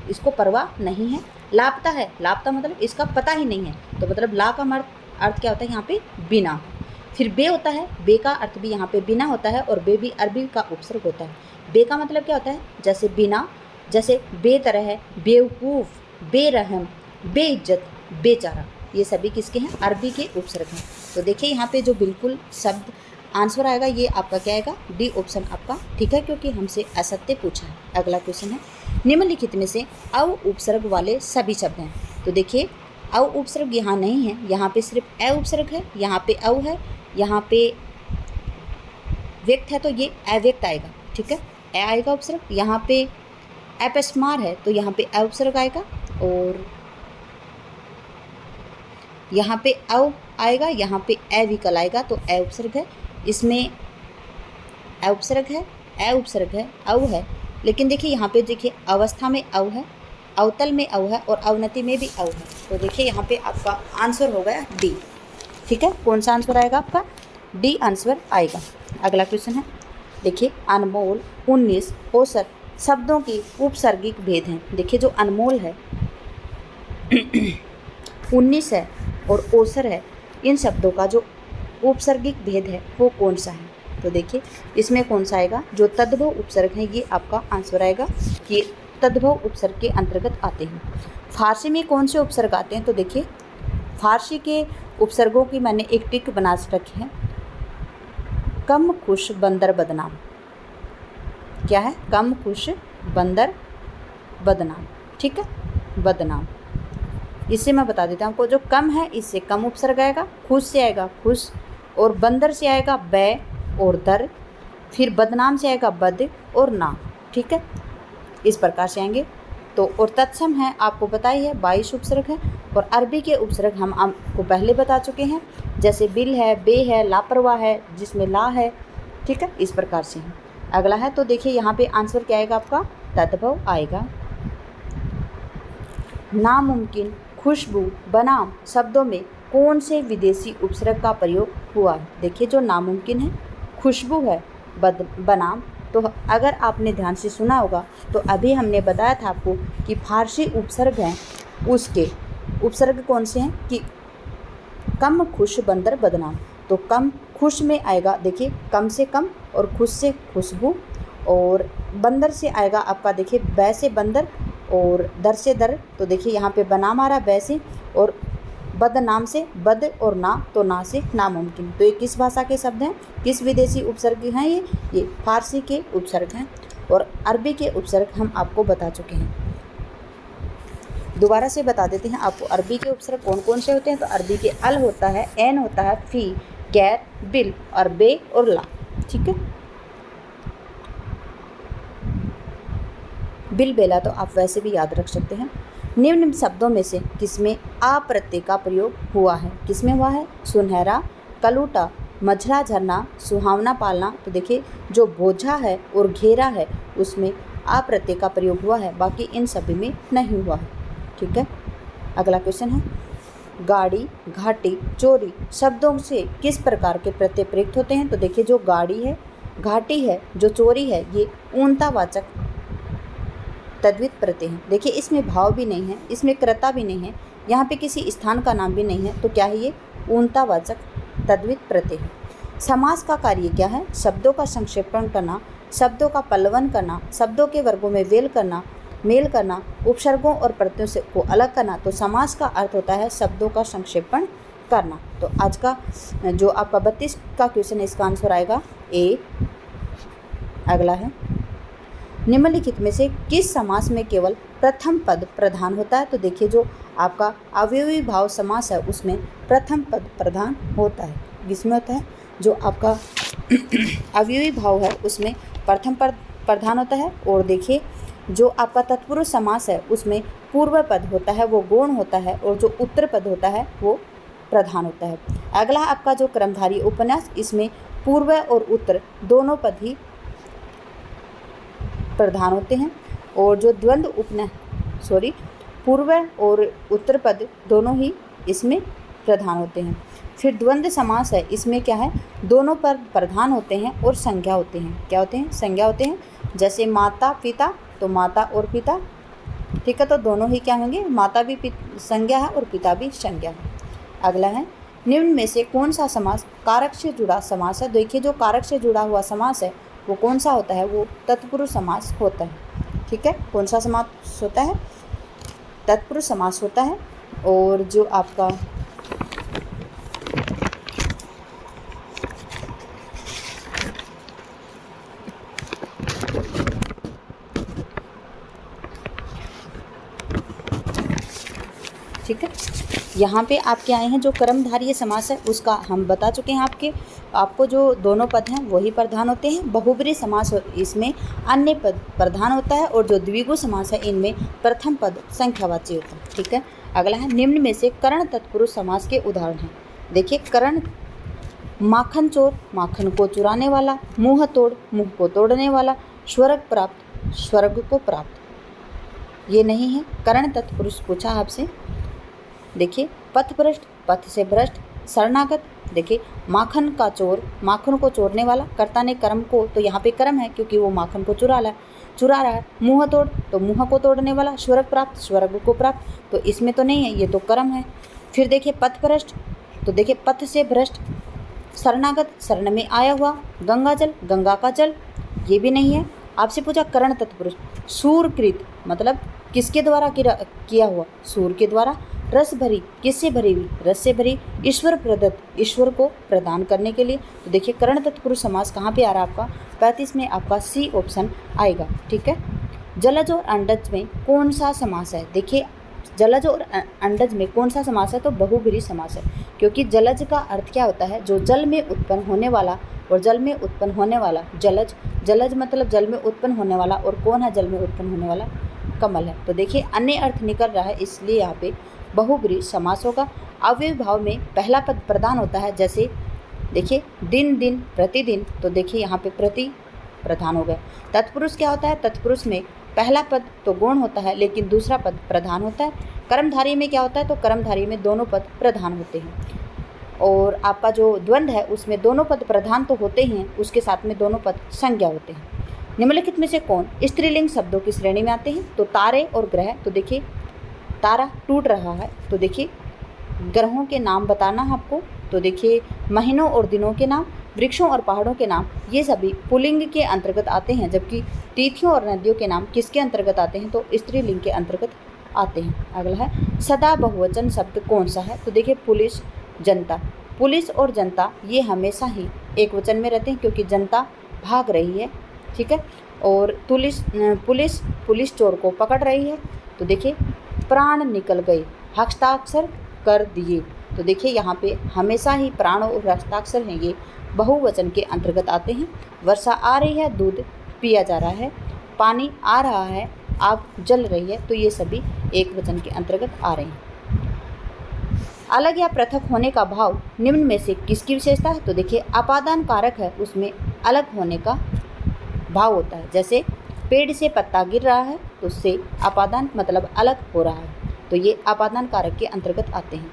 इसको परवाह नहीं है। लापता है, लापता मतलब इसका पता ही नहीं है, तो मतलब ला का अर्थ क्या होता है यहाँ पे? बिना। फिर बे होता है, बे का अर्थ भी यहाँ पे बिना होता है, और बे भी अरबी का उपसर्ग होता है। बे का मतलब क्या होता है? जैसे बिना, जैसे बेतरह है, बेवकूफ़, बेरहम, बेइज्जत, बेचारा, ये सभी किसके हैं? अरबी के उपसर्ग हैं। तो देखिए यहाँ पे जो बिल्कुल शब्द आंसर आएगा ये आपका क्या आएगा? डी ऑप्शन आपका ठीक है, क्योंकि हमसे असत्य पूछा है। अगला क्वेश्चन है, निम्नलिखित में से अव उपसर्ग वाले सभी शब्द हैं। तो देखिए अव उपसर्ग यहाँ नहीं है, यहाँ पे सिर्फ अ उपसर्ग है, यहाँ पे अव है, यहाँ पे व्यक्त है तो ये अव्यक्त आएगा। ठीक है, अ आएगा उपसर्ग, यहाँ पे अपस्मार है तो यहाँ पे अ उपसर्ग आएगा, और यहाँ पे अव आएगा, यहाँ पे अ विकल आएगा, तो अ उपसर्ग है, इसमें अ उपसर्ग है, अ उपसर्ग है, अव है। लेकिन देखिए यहाँ पे देखिए अवस्था में अव है, अवतल में अव है, और अवनति में भी अव है। तो देखिए यहाँ पे आपका आंसर हो गया डी। ठीक है, कौन सा आंसर आएगा आपका? डी आंसर आएगा। अगला क्वेश्चन है, देखिए अनमोल, 19 औसत शब्दों की उपसर्गिक भेद हैं। देखिए जो अनमोल है 19 है और ओसर है, इन शब्दों का जो उपसर्गिक भेद है वो कौन सा है? तो देखिए इसमें कौन सा आएगा? जो तद्भव उपसर्ग है, ये आपका आंसर आएगा कि तद्भव उपसर्ग के अंतर्गत आते हैं। फारसी में कौन से उपसर्ग आते हैं? तो देखिए फारसी के उपसर्गों की मैंने एक टिक बना रखी है। कम खुश बंदर बदनाम। क्या है? कम खुश बंदर बदनाम। ठीक है, बदनाम। इससे मैं बता देता हूँ आपको, जो कम है इससे कम उपसर्ग आएगा, खुश से आएगा खुश, और बंदर से आएगा बै और दर, फिर बदनाम से आएगा बद और ना। ठीक है, इस प्रकार से आएंगे। तो और तत्सम है आपको पता ही है, 22 उपसर्ग है, और अरबी के उपसर्ग हम आपको पहले बता चुके हैं, जैसे बिल है, बे है, लापरवाह है, जिसमें ला है। ठीक है, इस प्रकार से है। अगला है, तो देखिए यहाँ पे आंसर क्या आएगा आपका? तद्भव आएगा। नामुमकिन, खुशबू, बनाम शब्दों में कौन से विदेशी उपसर्ग का प्रयोग हुआ है? देखिए जो नामुमकिन है, खुशबू है, बनाम, तो अगर आपने ध्यान से सुना होगा तो अभी हमने बताया था आपको कि फारसी उपसर्ग हैं, उसके उपसर्ग कौन से हैं कि कम खुश बंदर बदनाम। तो कम खुश में आएगा, देखिए कम से कम, और खुश से खुशबू, और बंदर से आएगा आपका देखिए बै से बंदर, और दर से दर, तो देखिए यहाँ पे बनाम आ रहा है बै से, और बदनाम से बद, और ना, तो ना से नामुमकिन। तो ये किस भाषा के शब्द हैं? किस विदेशी उपसर्ग हैं ये फारसी के उपसर्ग हैं, और अरबी के उपसर्ग हम आपको बता चुके हैं। दोबारा से बता देते हैं आपको अरबी के उपसर्ग कौन कौन से होते हैं। तो अरबी के अल होता है, एन होता है, फी, गैर, बिल, और बे और ला। ठीक है, बिल बेला तो आप वैसे भी याद रख सकते हैं। निम्न शब्दों में से किसमें आ प्रत्यय का प्रयोग हुआ है? किसमें हुआ है? सुनहरा, कलूटा, मझला झरना, सुहावना पालना। तो देखिए जो बोझा है और घेरा है उसमें आ प्रत्यय का प्रयोग हुआ है, बाकी इन सभी में नहीं हुआ है। ठीक है, अगला क्वेश्चन है, गाड़ी, घाटी, चोरी शब्दों से किस प्रकार के प्रत्यय प्रयुक्त होते हैं? तो देखिए जो गाड़ी है, घाटी है, जो चोरी है, ये ऊनतावाचक तद्वित प्रत्यय हैं। देखिए इसमें भाव भी नहीं है, इसमें कर्ता भी नहीं है, यहाँ पे किसी स्थान का नाम भी नहीं है, तो क्या है ये? ऊनतावाचक तद्वित प्रत्यय है। समास का कार्य क्या है? शब्दों का संक्षेपण करना, शब्दों का पल्लवन करना, शब्दों के वर्गों में मेल करना, उपसर्गों और प्रत्ययों से को अलग करना। तो समास का अर्थ होता है शब्दों का संक्षेपण करना। तो आज का जो आपका 32 का क्वेश्चन है, इसका आंसर आएगा ए। अगला है, निम्नलिखित में से किस समास में केवल प्रथम पद प्रधान होता है? तो देखिए जो आपका अवयवी भाव समास है उसमें प्रथम पद प्रधान होता है। किसमें होता है? जो आपका अवयवी भाव है उसमें प्रथम पद प्रधान होता है। और देखिए जो आपका तत्पुरुष समास है उसमें पूर्व पद होता है वो गौण होता है और जो उत्तर पद होता है वो प्रधान होता है। अगला आपका जो क्रमधारी उपन्यास, इसमें पूर्व और उत्तर दोनों पद ही प्रधान होते हैं। और जो द्वंद्व उपन्यास पूर्व और उत्तर पद दोनों ही इसमें प्रधान होते हैं। फिर द्वंद्व समास है, इसमें क्या है? दोनों पद प्रधान होते हैं और संज्ञा होते हैं। क्या होते हैं? संज्ञा होते हैं। जैसे माता पिता, तो माता और पिता, ठीक है, तो दोनों ही क्या होंगे? माता भी संज्ञा है और पिता भी संज्ञा है। अगला है निम्न में से कौन सा समास कारक से जुड़ा समास है? देखिए जो कारक से जुड़ा हुआ समास है वो कौन सा होता है? वो तत्पुरुष समास होता है। ठीक है, कौन सा समास होता है? तत्पुरुष समास होता है। और जो आपका ठीक है, यहाँ पे आपके आए हैं जो कर्मधारय समास है उसका हम बता चुके हैं। आपको जो दोनों पद हैं वही प्रधान होते हैं। बहुब्रीहि समास इसमें अन्य पद प्रधान होता है और जो द्विगु समास है इनमें प्रथम पद संख्यावाची होता है। ठीक है, अगला है निम्न में से कर्ण तत्पुरुष समास के उदाहरण हैं। देखिए कर्ण, माखन चोर, माखन को चुराने वाला, मुँह तोड़, मुँह को तोड़ने वाला, स्वर्ग प्राप्त, स्वर्ग को प्राप्त, ये नहीं है कर्ण तत्पुरुष। पूछा आपसे, देखिए पथभ्रष्ट, पथ से भ्रष्ट, शरणागत, देखिए माखन का चोर, माखन को चोरने वाला, कर्ता ने कर्म को, तो यहाँ पे कर्म है क्योंकि वो माखन को चुरा रहा है। मुँह तोड़, तो मुँह को तोड़ने वाला, स्वर्ग प्राप्त, स्वर्ग को प्राप्त, तो इसमें तो नहीं है, ये तो कर्म है। फिर देखिए पथभ्रष्ट, तो देखिए पथ से भ्रष्ट, शरणागत, शरण में आया हुआ, गंगा जल, गंगा का जल, ये भी नहीं है। आपसे पूछा कर्ण तत्पुरुष, सूरकृत मतलब किसके द्वारा किया हुआ? सूर के द्वारा। रस भरी, किससे भरी हुई? रस से भरी। ईश्वर प्रदत्त, ईश्वर को प्रदान करने के लिए। तो देखिए कर्ण तत्पुरुष समास कहाँ पे आ रहा है आपका? 35 में आपका सी ऑप्शन आएगा। ठीक है, जलज और अंडज में कौन सा समास है? देखिए जलज और अंडज में कौन सा समास है? तो बहुब्रीहि समास है, क्योंकि जलज का अर्थ क्या होता है? जो जल में उत्पन्न होने वाला, और जल में उत्पन्न होने वाला जलज, जलज मतलब जल में उत्पन्न होने वाला। और कौन है जल में उत्पन्न होने वाला? कमल है। तो देखिए अन्य अर्थ निकल रहा है, इसलिए यहाँ पे बहुब्रीहि समास होगा। अव्ययी भाव में पहला पद प्रधान होता है, जैसे देखिए दिन दिन, प्रतिदिन, तो देखिए यहाँ पे प्रति प्रधान हो गए। तत्पुरुष क्या होता है? तत्पुरुष में पहला पद तो गौण होता है लेकिन दूसरा पद प्रधान होता है। कर्मधारय में क्या होता है? तो कर्मधारय में दोनों पद प्रधान होते हैं। और आपका जो द्वंद्व है उसमें दोनों पद प्रधान तो होते हैं, उसके साथ में दोनों पद संज्ञा होते हैं। निम्नलिखित में से कौन स्त्रीलिंग शब्दों की श्रेणी में आते हैं? तो तारे और ग्रह, तो देखिए तारा टूट रहा है, तो देखिए ग्रहों के नाम बताना आपको। तो देखिए महीनों और दिनों के नाम, वृक्षों और पहाड़ों के नाम, ये सभी पुल्लिंग के अंतर्गत आते हैं। जबकि तिथियों और नदियों के नाम किसके अंतर्गत आते हैं? तो स्त्रीलिंग के अंतर्गत आते हैं। अगला है सदा बहुवचन शब्द कौन सा है? तो देखिए पुलिस, जनता। पुलिस और जनता ये हमेशा ही एक वचन में रहते हैं क्योंकि जनता भाग रही है। ठीक है, और पुलिस चोर को पकड़ रही है। तो देखिए प्राण निकल गए, हस्ताक्षर कर दिए। तो देखिए यहाँ पे हमेशा ही प्राण और हस्ताक्षर हैं, ये बहुवचन के अंतर्गत आते हैं। वर्षा आ रही है, दूध पिया जा रहा है, पानी आ रहा है, आग जल रही है, तो ये सभी एक वचन के अंतर्गत आ रहे हैं। अलग या पृथक होने का भाव निम्न में से किसकी विशेषता है? तो देखिए अपादान कारक है, उसमें अलग होने का भाव होता है। जैसे पेड़ से पत्ता गिर रहा है तो उससे अपादान मतलब अलग हो रहा है, तो ये अपादान कारक के अंतर्गत आते हैं।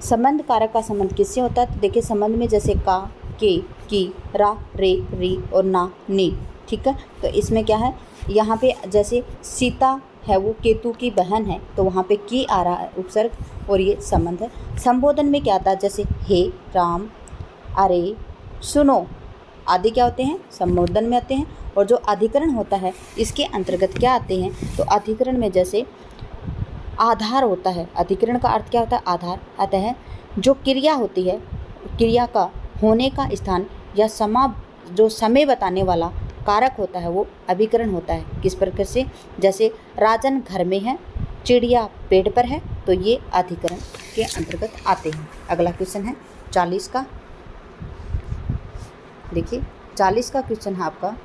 संबंध कारक का संबंध किससे होता है? तो देखिए संबंध में जैसे का, के, की, रा, रे, री और ना, नी। ठीक है, तो इसमें क्या है? यहाँ पे जैसे सीता है वो केतु की बहन है, तो वहाँ पे की आ रहा है उपसर्ग और ये संबंध है। संबोधन में क्या आता है, जैसे हे राम, अरे, सुनो आदि क्या होते हैं, संबोधन में आते हैं। और जो अधिकरण होता है इसके अंतर्गत क्या आते हैं, तो अधिकरण में जैसे आधार होता है। अधिकरण का अर्थ क्या होता है, आधार। अतः जो क्रिया होती है, क्रिया का होने का स्थान या जो समय बताने वाला कारक होता है वो अभिकरण होता है। किस प्रकार से, जैसे राजन घर में है, चिड़िया पेड़ पर है, तो ये अधिकरण के अंतर्गत आते हैं। अगला क्वेश्चन है 40 का। देखिए 40 का क्वेश्चन है आपका,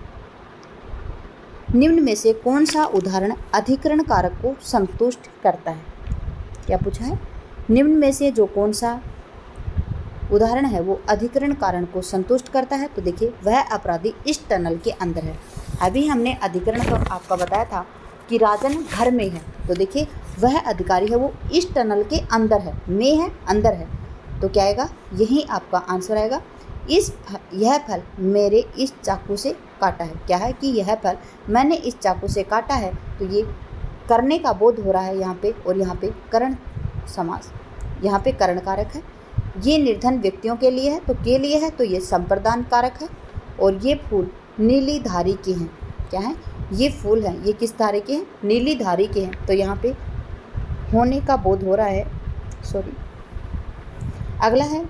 निम्न में से कौन सा उदाहरण अधिकरण कारक को संतुष्ट करता है। क्या पूछा है, निम्न में से जो कौन सा उदाहरण है वो अधिकरण कारक को संतुष्ट करता है। तो देखिए वह अपराधी इस टनल के अंदर है। अभी हमने अधिकरण का आपका बताया था कि राजन घर में है, तो देखिए वह अधिकारी है वो इस टनल के अंदर है, में है, अंदर है, तो क्या आएगा, यही आपका आंसर आएगा। यह फल मेरे इस चाकू से काटा है। क्या है कि यह फल मैंने इस चाकू से काटा है, तो ये करने का बोध हो रहा है यहाँ पे, और यहाँ पे करण समास, यहाँ पे करण कारक है। ये निर्धन व्यक्तियों के लिए है, तो के लिए है, तो ये संप्रदान कारक है। और ये फूल नीली धारी के हैं। क्या है, ये फूल हैं, ये किस धारी के हैं, नीली धारी के हैं, तो यहाँ पे होने का बोध हो रहा है, सॉरी। अगला है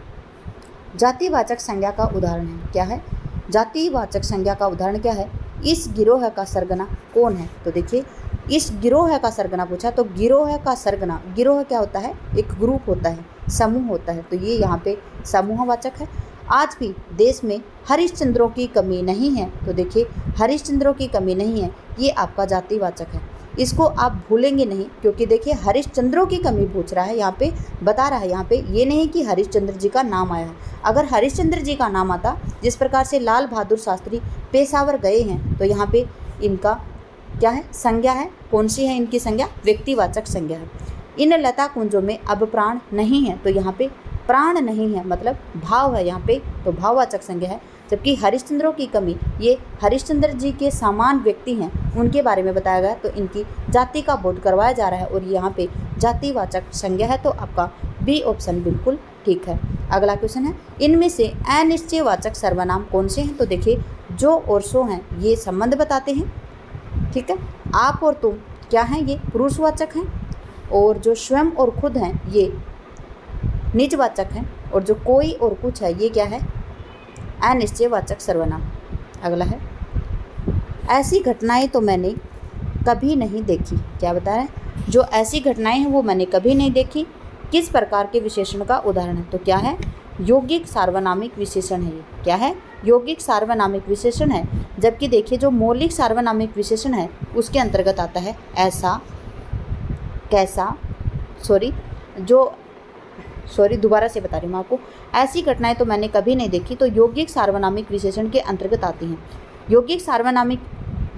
जातिवाचक संज्ञा का उदाहरण है। क्या है, जातिवाचक संज्ञा का उदाहरण क्या है, इस गिरोह का सरगना कौन है। तो देखिए इस गिरोह का सरगना पूछा, तो गिरोह का सरगना, गिरोह क्या होता है, एक ग्रुप होता है, समूह होता है, तो ये यहाँ पे समूहवाचक है। आज भी देश में हरिश्चंद्रों की कमी नहीं है, तो देखिए हरिश्चंद्रों की कमी नहीं है, ये आपका जातिवाचक है। इसको आप भूलेंगे नहीं, क्योंकि देखिए हरिश्चंद्रों की कमी पूछ रहा है, यहाँ पे बता रहा है, यहाँ पे ये नहीं कि हरिश्चंद्र जी का नाम आया है। अगर हरिश्चंद्र जी का नाम आता, जिस प्रकार से लाल बहादुर शास्त्री पेशावर गए हैं, तो यहाँ पे इनका क्या है, संज्ञा है, कौन सी है इनकी संज्ञा, व्यक्तिवाचक संज्ञा है। इन लता कुंजों में अब प्राण नहीं है, तो यहाँ पे प्राण नहीं है मतलब भाव है यहाँ पे, तो भाववाचक संज्ञा है। जबकि हरिश्चंद्रों की कमी, ये हरिश्चंद्र जी के समान व्यक्ति हैं, उनके बारे में बताया गया, तो इनकी जाति का बोध करवाया जा रहा है, और यहाँ पे जातिवाचक संज्ञा है, तो आपका बी ऑप्शन बिल्कुल ठीक है। अगला क्वेश्चन है, इनमें से अनिश्चयवाचक सर्वनाम कौन से हैं। तो देखिए जो और सो हैं ये संबंध बताते हैं, ठीक है। आप और तुम क्या हैं, ये पुरुषवाचक हैं, और जो स्वयं और खुद हैं ये निजवाचक हैं, और जो कोई और कुछ है ये क्या है, अनिश्चयवाचक सर्वनाम। अगला है, ऐसी घटनाएं तो मैंने कभी नहीं देखी। क्या बता रहे हैं, जो ऐसी घटनाएं हैं वो मैंने कभी नहीं देखी, किस प्रकार के विशेषण का उदाहरण है। तो क्या है, यौगिक सार्वनामिक विशेषण है। ये क्या है, यौगिक सार्वनामिक विशेषण है। जबकि देखिए जो मौलिक सार्वनामिक विशेषण है उसके अंतर्गत आता है ऐसा, कैसा, दोबारा से बता रही हूँ आपको, ऐसी घटनाएं तो मैंने कभी नहीं देखी, तो यौगिक सार्वनामिक विशेषण के अंतर्गत आती हैं। यौगिक सार्वनामिक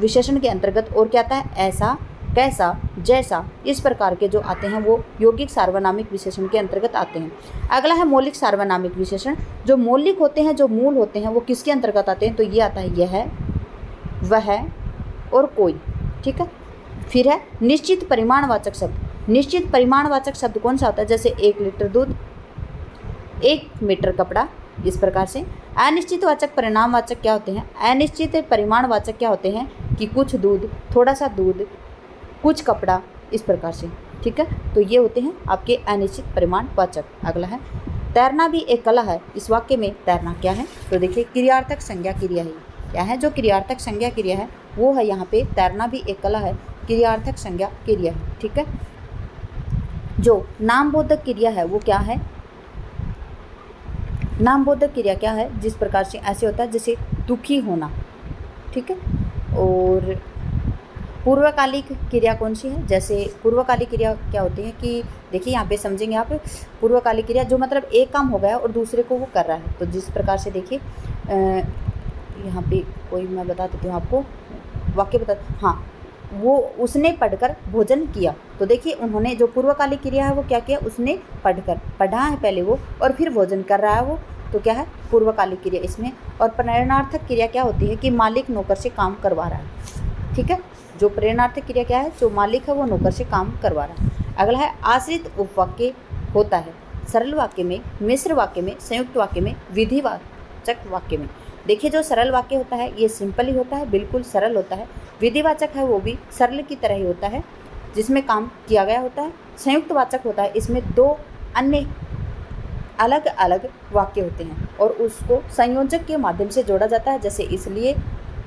विशेषण के अंतर्गत और क्या आता है, ऐसा, कैसा, जैसा, इस प्रकार के जो आते हैं वो यौगिक सार्वनामिक विशेषण के अंतर्गत आते हैं। अगला है मौलिक सार्वनामिक विशेषण। जो मौलिक होते हैं, जो मूल होते हैं, वो किसके अंतर्गत आते हैं, तो ये आता है यह, वह और कोई, ठीक है। फिर है निश्चित परिमाणवाचक शब्द। निश्चित परिमाणवाचक शब्द कौन सा होता है, जैसे 1 लीटर दूध, 1 मीटर कपड़ा, इस प्रकार से। अनिश्चितवाचक परिणामवाचक क्या होते हैं, अनिश्चित परिमाणवाचक क्या होते हैं कि कुछ दूध, थोड़ा सा दूध, कुछ कपड़ा, इस प्रकार से, ठीक है। तो ये होते हैं आपके अनिश्चित परिमाणवाचक। अगला है, तैरना भी एक कला है। इस वाक्य में तैरना क्या है, तो देखिए क्रियार्थक संज्ञा क्रिया है। क्या है, जो क्रियार्थक संज्ञा क्रिया है वो है यहाँ पे, तैरना भी एक कला है, क्रियार्थक संज्ञा क्रिया है, ठीक है। जो नामबोधक क्रिया है वो क्या है, नामबोधक क्रिया क्या है, जिस प्रकार से ऐसे होता है जैसे दुखी होना, ठीक है। और पूर्वकालिक क्रिया कौन सी है, जैसे पूर्वकालिक क्रिया क्या होती है कि देखिए यहाँ पे समझेंगे आप, पूर्वकालिक क्रिया जो मतलब एक काम हो गया और दूसरे को वो कर रहा है, तो जिस प्रकार से देखिए यहाँ पे कोई मैं बता देती हूँ आपको वाक्य बता, हाँ, वो उसने पढ़कर भोजन किया, तो देखिए उन्होंने जो पूर्वकालिक क्रिया है वो क्या किया, उसने पढ़ा है पहले वो, और फिर भोजन कर रहा है वो, तो क्या है पूर्वकालिक क्रिया इसमें। और प्रेरणार्थक क्रिया क्या होती है कि मालिक नौकर से काम करवा रहा है, ठीक है। जो प्रेरणार्थक क्रिया क्या है, जो मालिक है वो नौकर से काम करवा रहा है। अगला है आश्रित उपवाक्य होता है सरल वाक्य में, मिश्र वाक्य में, संयुक्त वाक्य में, विधिवाचक वाक्य में। देखिए जो सरल वाक्य होता है ये सिंपल ही होता है, बिल्कुल सरल होता है। विधिवाचक है वो भी सरल की तरह ही होता है, जिसमें काम किया गया होता है। संयुक्त वाचक होता है, इसमें दो अन्य अलग अलग वाक्य होते हैं और उसको संयोजक के माध्यम से जोड़ा जाता है, जैसे इसलिए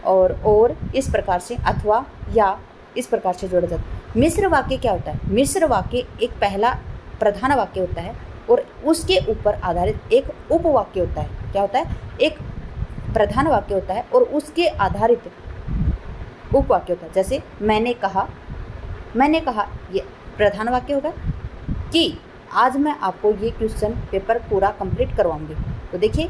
और इस प्रकार से, अथवा या इस प्रकार से जोड़ा जाता है। मिश्र वाक्य क्या होता है, मिश्र वाक्य एक पहला प्रधान वाक्य होता है और उसके ऊपर आधारित एक उपवाक्य होता है। क्या होता है, एक प्रधान वाक्य होता है और उसके आधारित उपवाक्य होता है। जैसे मैंने कहा ये प्रधान वाक्य होगा कि आज मैं आपको ये क्वेश्चन पेपर पूरा कंप्लीट करवाऊंगी। तो देखिए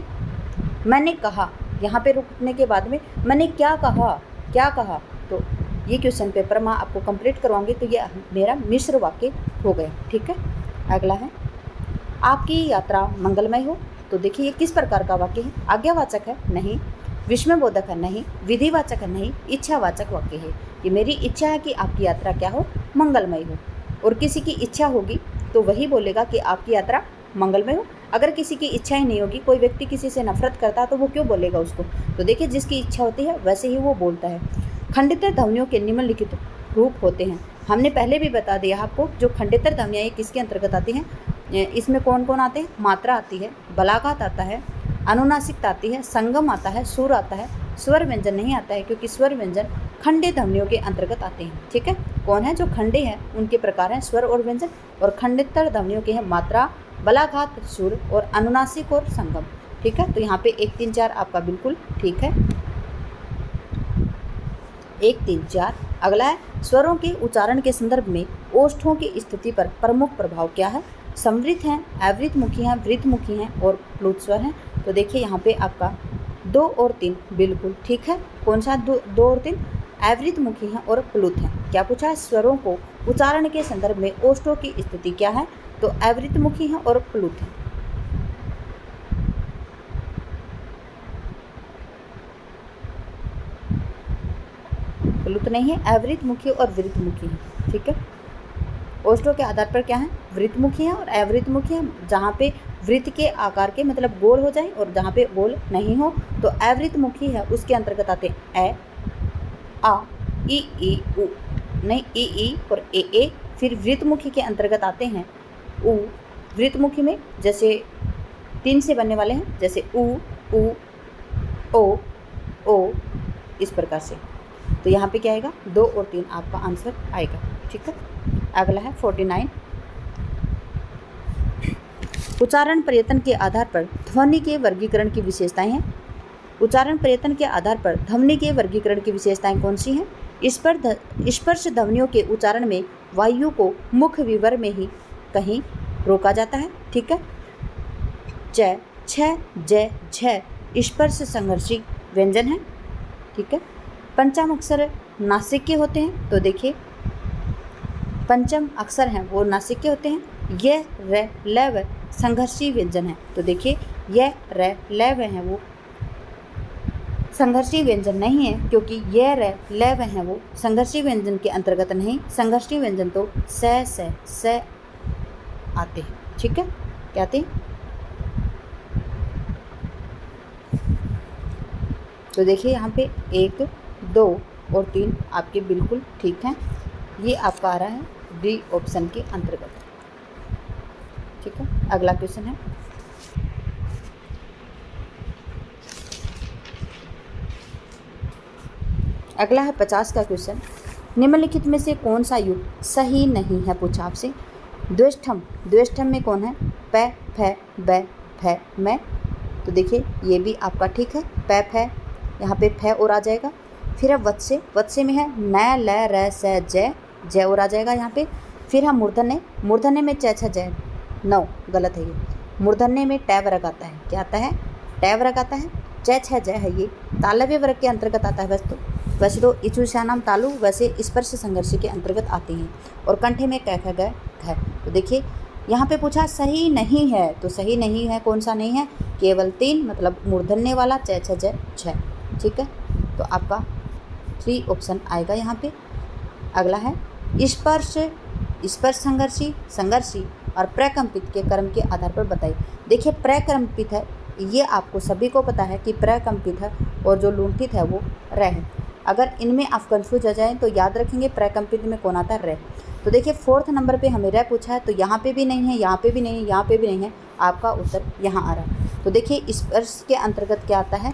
मैंने कहा, यहाँ पे रुकने के बाद में मैंने क्या कहा, तो ये क्वेश्चन पेपर मैं आपको कंप्लीट करवाऊंगी, तो ये मेरा मिश्र वाक्य हो गया। ठीक है। अगला है आपकी यात्रा मंगलमय हो। तो देखिए ये किस प्रकार का वाक्य है, आज्ञावाचक है नहीं, विस्मयबोधक है नहीं, विधिवाचक है नहीं, इच्छावाचक वाक्य है। ये मेरी इच्छा है कि आपकी यात्रा क्या हो, मंगलमय हो। और किसी की इच्छा होगी तो वही बोलेगा कि आपकी यात्रा मंगलमय हो। अगर किसी की इच्छा ही नहीं होगी, कोई व्यक्ति किसी से नफरत करता है तो वो क्यों बोलेगा उसको। तो देखिए जिसकी इच्छा होती है वैसे ही वो बोलता है। खंडितर ध्वनियों के निम्नलिखित रूप होते हैं। हमने पहले भी बता दिया आपको, जो खंडितर ध्वनियाँ ये किसके अंतर्गत आती हैं, इसमें कौन कौन आते हैं, मात्रा आती है, बलाघात आता है, अनुनासिकता आती है, संगम आता है, सुर आता है, स्वर व्यंजन नहीं आता है, क्योंकि स्वर व्यंजन खंडे ध्वनियों के अंतर्गत आते हैं। ठीक है। कौन है, जो खंडे हैं उनके प्रकार हैं स्वर और व्यंजन, और खंडितर ध्वनियों के हैं मात्रा, बलाघात, सुर और अनुनासिक और संगम। ठीक है। तो यहाँ पे 1 3 4 आपका बिल्कुल ठीक है, 1 3 4। अगला है स्वरों के उच्चारण के संदर्भ में ओष्ठों की स्थिति पर प्रमुख प्रभाव क्या है। संवृत हैं, अवृतमुखी हैं, वृतमुखी हैं और प्लुत स्वर हैं। तो देखिए यहाँ पे आपका 2 और 3 बिल्कुल ठीक है। कौन सा 2 और 3, अवृतमुखी हैं और प्लुत हैं। क्या पूछा है, स्वरों को उच्चारण के संदर्भ में ओष्ठों की स्थिति क्या है, तो अवृतमुखी हैं और प्लुत हैं। प्लुत नहीं है, अवृतमुखी और वृतमुखी हैं। ठीक है। ओष्ठों के आधार पर क्या है, वृतमुखी है और अवृतमुखी है। जहाँ पे वृत्त के आकार के मतलब गोल हो जाए और जहाँ पे गोल नहीं हो तो अवृतमुखी है, उसके अंतर्गत आते हैं ए, आ, ई, उ, नहीं ई और ए। फिर वृतमुखी के अंतर्गत आते हैं उ। वृतमुखी में जैसे 3 से बनने वाले हैं, जैसे उ, ओ, इस प्रकार से। तो यहाँ पे क्या आएगा, 2 और 3 आपका आंसर आएगा। ठीक है। अगला है 49। उच्चारण प्रयत्न के आधार पर ध्वनि के वर्गीकरण की विशेषताएं हैं। उच्चारण प्रयत्न के आधार पर ध्वनि के वर्गीकरण की विशेषताएं कौन सी हैं। स्पर्श ध्वनियों के उच्चारण में वायु को मुख्य विवर में ही कहीं रोका जाता है। ठीक है। च, छ, ज, झ स्पर्श संघर्षी व्यंजन है। ठीक है। पंचम अक्षर नासिक के होते हैं। तो देखिए पंचम अक्षर हैं वो नासिक के होते हैं। य, र, ल, व संघर्षी व्यंजन है। तो देखिए य, र, ल, व हैं वो संघर्षी व्यंजन नहीं है, क्योंकि य, र, ल, व हैं वो संघर्षी व्यंजन के अंतर्गत नहीं। संघर्षी व्यंजन तो स आते हैं। ठीक है। क्या आते हैं, तो देखिए यहाँ पे 1 2 और 3 आपके बिल्कुल ठीक हैं। ये आपका आ रहा है डी ऑप्शन के अंतर्गत। ठीक है। अगला क्वेश्चन है अगला है 50 का क्वेश्चन। निम्नलिखित में से कौन सा युग सही नहीं है, पूछा आपसे। द्वेष्ठम में कौन है, प, फ, ब, फ, मैं। तो देखिए ये भी आपका ठीक है, प, फ, यहाँ पे फ और आ जाएगा। फिर अब वत्से में है न, ल, र, स, ज और आ जाएगा यहाँ पे। फिर हम मूर्धन्य में च, छ, ज, 9 गलत है ये। मूर्धन्य में टै वर्ग आता है। क्या आता है, टै वर्ग आता है। च, छ, ज है ये तालव्य वर्ग के अंतर्गत आता है। वैसे तो इचुशानाम तालु वैसे स्पर्श संघर्ष के अंतर्गत आते हैं। और कंठे में क, ख, ग, घ। तो देखिए यहाँ पे पूछा सही नहीं है, तो सही नहीं है कौन सा नहीं है, केवल 3 मतलब मूर्धन्य वाला च, छ, ज, छ। ठीक है। तो आपका 3 ऑप्शन आएगा यहाँ पे। अगला है स्पर्श, स्पर्श संघर्षी, संघर्षी और प्रकंपित के कर्म के आधार पर बताइए। देखिए प्रकंपित है, ये आपको सभी को पता है कि प्रकंपित है और जो लुंठित है वो र है। अगर इनमें आप कंफ्यूज हो जाएं तो याद रखेंगे प्रकंपित में कौन आता है, र। तो देखिए 4th नंबर पे हमें र पूछा है, तो यहाँ पे भी नहीं है, यहाँ पे भी नहीं है, यहाँ पे भी नहीं है, आपका उत्तर यहाँ आ रहा है। तो देखिए स्पर्श के अंतर्गत क्या आता है,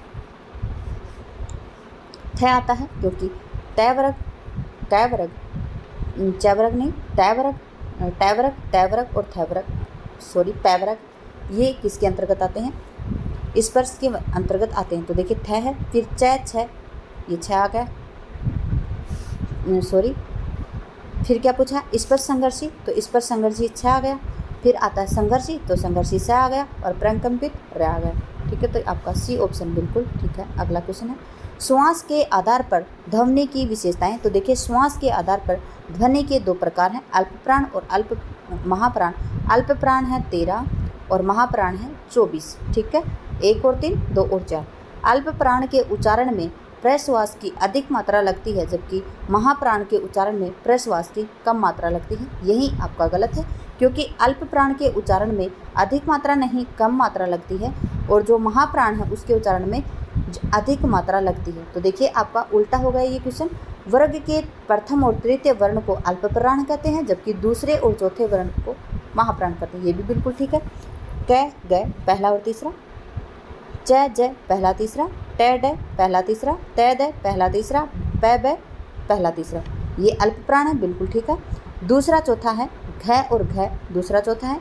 थ आता है, क्योंकि तैवर्ग, कैवर्ग, चैवर्ग नहीं, तैवर्ग, टैवर्ग, तैवर्ग और थैवर्ग, सॉरी पैवर्ग, ये किसके अंतर्गत आते हैं, स्पर्श के अंतर्गत आते हैं। तो देखिए थ है, फिर छ, ये छ आ गया, सॉरी, फिर क्या पूछा, स्पर्श संघर्षी, तो स्पर्श संघर्षी छ आ गया, फिर आता है संघर्षी, तो संघर्षी स आ गया और प्रकंपित र आ गया। ठीक है, तो आपका सी ऑप्शन बिल्कुल ठीक है। अगला क्वेश्चन है श्वास के आधार पर ध्वनि की विशेषताएं। तो देखिए श्वास के आधार पर ध्वनि के 2 प्रकार हैं, अल्पप्राण और महाप्राण। अल्पप्राण है 13 और महाप्राण है 24। ठीक है, 1 और 3, 2 और 4। अल्पप्राण के उच्चारण में प्रश्वास की अधिक मात्रा लगती है, जबकि महाप्राण के उच्चारण में प्रश्वास की कम मात्रा लगती है। यही आपका गलत है, क्योंकि अल्पप्राण के उच्चारण में अधिक मात्रा नहीं कम मात्रा लगती है, और जो महाप्राण है उसके उच्चारण में अधिक मात्रा लगती है। तो देखिए आपका उल्टा हो गया ये क्वेश्चन। वर्ग के प्रथम और तृतीय वर्ण को अल्पप्राण कहते हैं, जबकि दूसरे और चौथे वर्ण को महाप्राण कहते हैं। ये भी बिल्कुल ठीक है। क, ग पहला और तीसरा, च, ज पहला तीसरा, ट, ड पहला तीसरा, त, द पहला तीसरा, प, ब पहला तीसरा, ये अल्पप्राण है, बिल्कुल ठीक है। दूसरा चौथा है घ और घ, दूसरा चौथा है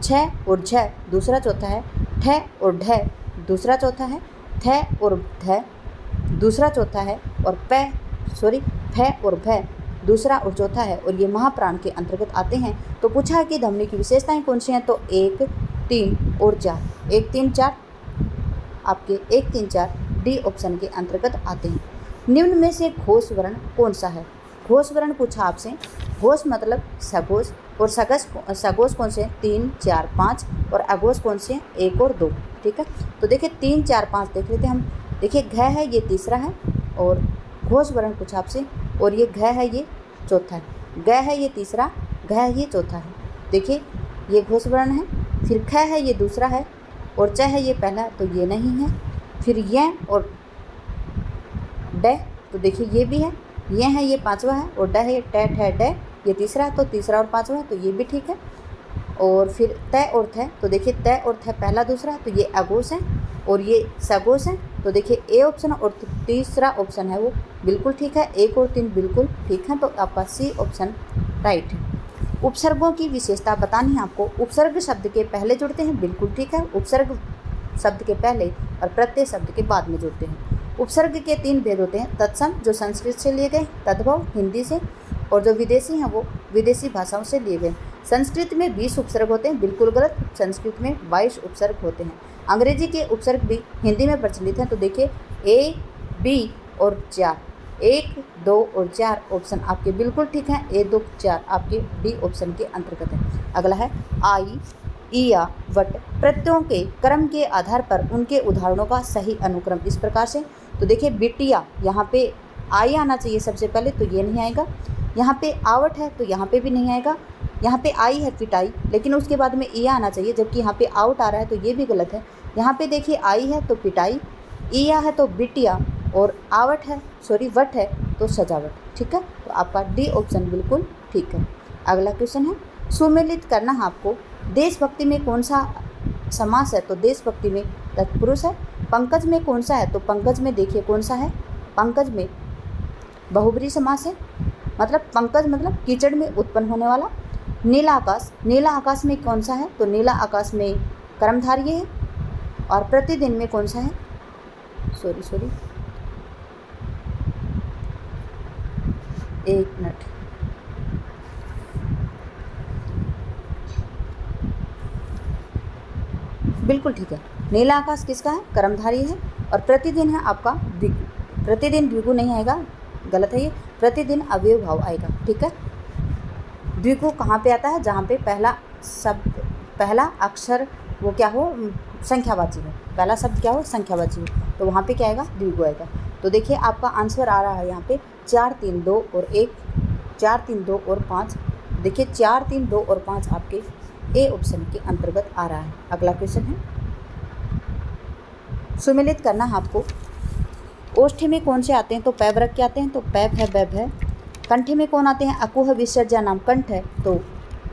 छ और झ, दूसरा चौथा है ठ और ढ, दूसरा चौथा है थ और ध, दूसरा चौथा है, और फ और भ दूसरा और चौथा है, और ये महाप्राण के अंतर्गत आते हैं। तो पूछा है कि ध्वनि की विशेषताएं कौन सी हैं, तो 1, 3 और 4, 1, 3, 4 आपके 1, 3, 4 डी ऑप्शन के अंतर्गत आते हैं। निम्न में से घोष वर्ण कौन सा है। घोष वर्ण पूछा आपसे, घोष मतलब सघोष, और सघोष कौन से हैं, 3, 4, 5, और अघोष कौन से हैं, 1 और 2। ठीक है, तो देखिए 3, 4, 5 देख लेते हैं हम। देखिए घ है, ये तीसरा है, और घोष वर्ण पूछा आपसे, और ये घ है, ये चौथा है। ग है ये तीसरा, घ है ये चौथा है। देखिए ये घोष वर्ण है, फिर ख है ये दूसरा है, और च है ये पहला, तो ये नहीं है। फिर य और ड, तो देखिए ये भी है, ये है ये पांचवा है, और ड है ये ट, ठ, ड ये तीसरा है, तो तीसरा और पांचवा है, तो ये भी ठीक है। और फिर त और थ, तो देखिए त और थ पहला दूसरा, तो ये अघोष है, और ये सघोष है। तो देखिए ए ऑप्शन और तीसरा ऑप्शन है वो बिल्कुल ठीक है, 1 और 3 बिल्कुल ठीक है। तो आपका सी ऑप्शन राइट है। उपसर्गों की विशेषता बतानी है आपको। उपसर्ग शब्द के पहले जुड़ते हैं, बिल्कुल ठीक है, उपसर्ग शब्द के पहले और प्रत्यय शब्द के बाद में जुड़ते हैं। उपसर्ग के 3 भेद होते हैं, तत्सम जो संस्कृत से लिए गए, तद्भव हिंदी से, और जो विदेशी हैं वो विदेशी भाषाओं से लिए गए। संस्कृत में 20 उपसर्ग होते हैं, बिल्कुल गलत, संस्कृत में 22 उपसर्ग होते हैं। अंग्रेजी के उपसर्ग भी हिंदी में प्रचलित हैं। तो देखिए ए, बी और 4, 1, 2 और 4 ऑप्शन आपके बिल्कुल ठीक हैं। 1, 2, 4 आपके डी ऑप्शन के अंतर्गत है। अगला है आई, ईया, वट प्रत्ययों के क्रम के आधार पर उनके उदाहरणों का सही अनुक्रम इस प्रकार से। तो देखिए बिटिया, यहाँ पे आई आना चाहिए सबसे पहले, तो ये नहीं आएगा। यहाँ पे आवट है, तो यहाँ पे भी नहीं आएगा। यहाँ पे आई है पिटाई, लेकिन उसके बाद में ईया आना चाहिए, जबकि यहाँ पे आउट आ रहा है, तो ये भी गलत है। यहाँ पे देखिए आई है तो पिटाई, ईया है तो बिटिया, और आवट है, वट है तो सजावट। ठीक है, तो आपका डी ऑप्शन बिल्कुल ठीक है। अगला क्वेश्चन है सुमेलित करना है आपको। देशभक्ति में कौन सा समास है, तो देशभक्ति में तत्पुरुष है। पंकज में कौन सा है, तो पंकज में देखिए कौन सा है, पंकज में बहुब्री समास है, मतलब पंकज मतलब कीचड़ में उत्पन्न होने वाला। नीला आकाश, नीला आकाश में कौन सा है, तो नीला आकाश में कर्मधारय है। और प्रतिदिन में कौन सा है, सॉरी एक मिनट, बिल्कुल ठीक है, नीला आकाश किसका है, कर्मधारय है। और प्रतिदिन है आपका द्विगु, प्रतिदिन द्विगु नहीं आएगा, गलत है ये, प्रतिदिन अवयव भाव आएगा। ठीक है, द्विगु कहाँ पे आता है, जहाँ पे पहला शब्द, पहला अक्षर वो क्या हो, संख्यावाची हो, पहला शब्द क्या हो, संख्यावाची हो, तो वहाँ पे क्या आएगा, द्विगु आएगा। तो देखिए आपका आंसर आ रहा है यहाँ पे 4, 3, 2 और 1, 4, 3, 2 और 5। देखिए 4, 3, 2 और 5 आपके ए ऑप्शन के अंतर्गत आ रहा है। अगला क्वेश्चन है, सुमेलित करना है आपको। ओष्ठ में कौन से आते हैं? तो पैबरक के आते हैं, तो पैप है, बैब है। कंठ में कौन आते हैं? अकुह विसर्जा नाम कंठ है, तो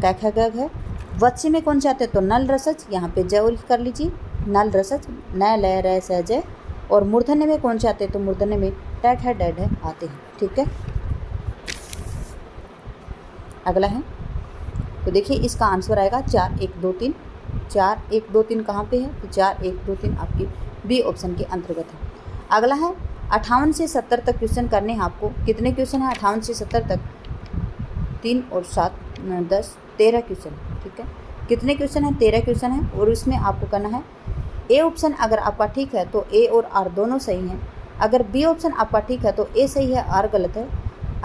कैख है, गग है। वत्स्य में कौन से आते हैं? तो नल रसज, यहाँ पे जय कर लीजिए, नल रसज, न लय रय सहजय। और मूर्धन्य में कौन से आते हैं? तो मूर्धन्य में टैट है, डैड है आते हैं। ठीक है, अगला है, तो देखिए इसका आंसर आएगा 4, 1, 2, 3। 4, 1, 2, 3 कहाँ पे है? तो 4, 1, 2, 3 आपकी बी ऑप्शन के अंतर्गत है। अगला है 58 से 70 तक क्वेश्चन करने हैं आपको। कितने क्वेश्चन है 58 से 70 तक? 3 और 7, 10, 13 क्वेश्चन। ठीक है, कितने क्वेश्चन हैं? 13 क्वेश्चन है। और उसमें आपको करना है ए ऑप्शन अगर आपका ठीक है तो ए और आर दोनों सही हैं। अगर बी ऑप्शन आपका ठीक है तो ए सही है, आर गलत है।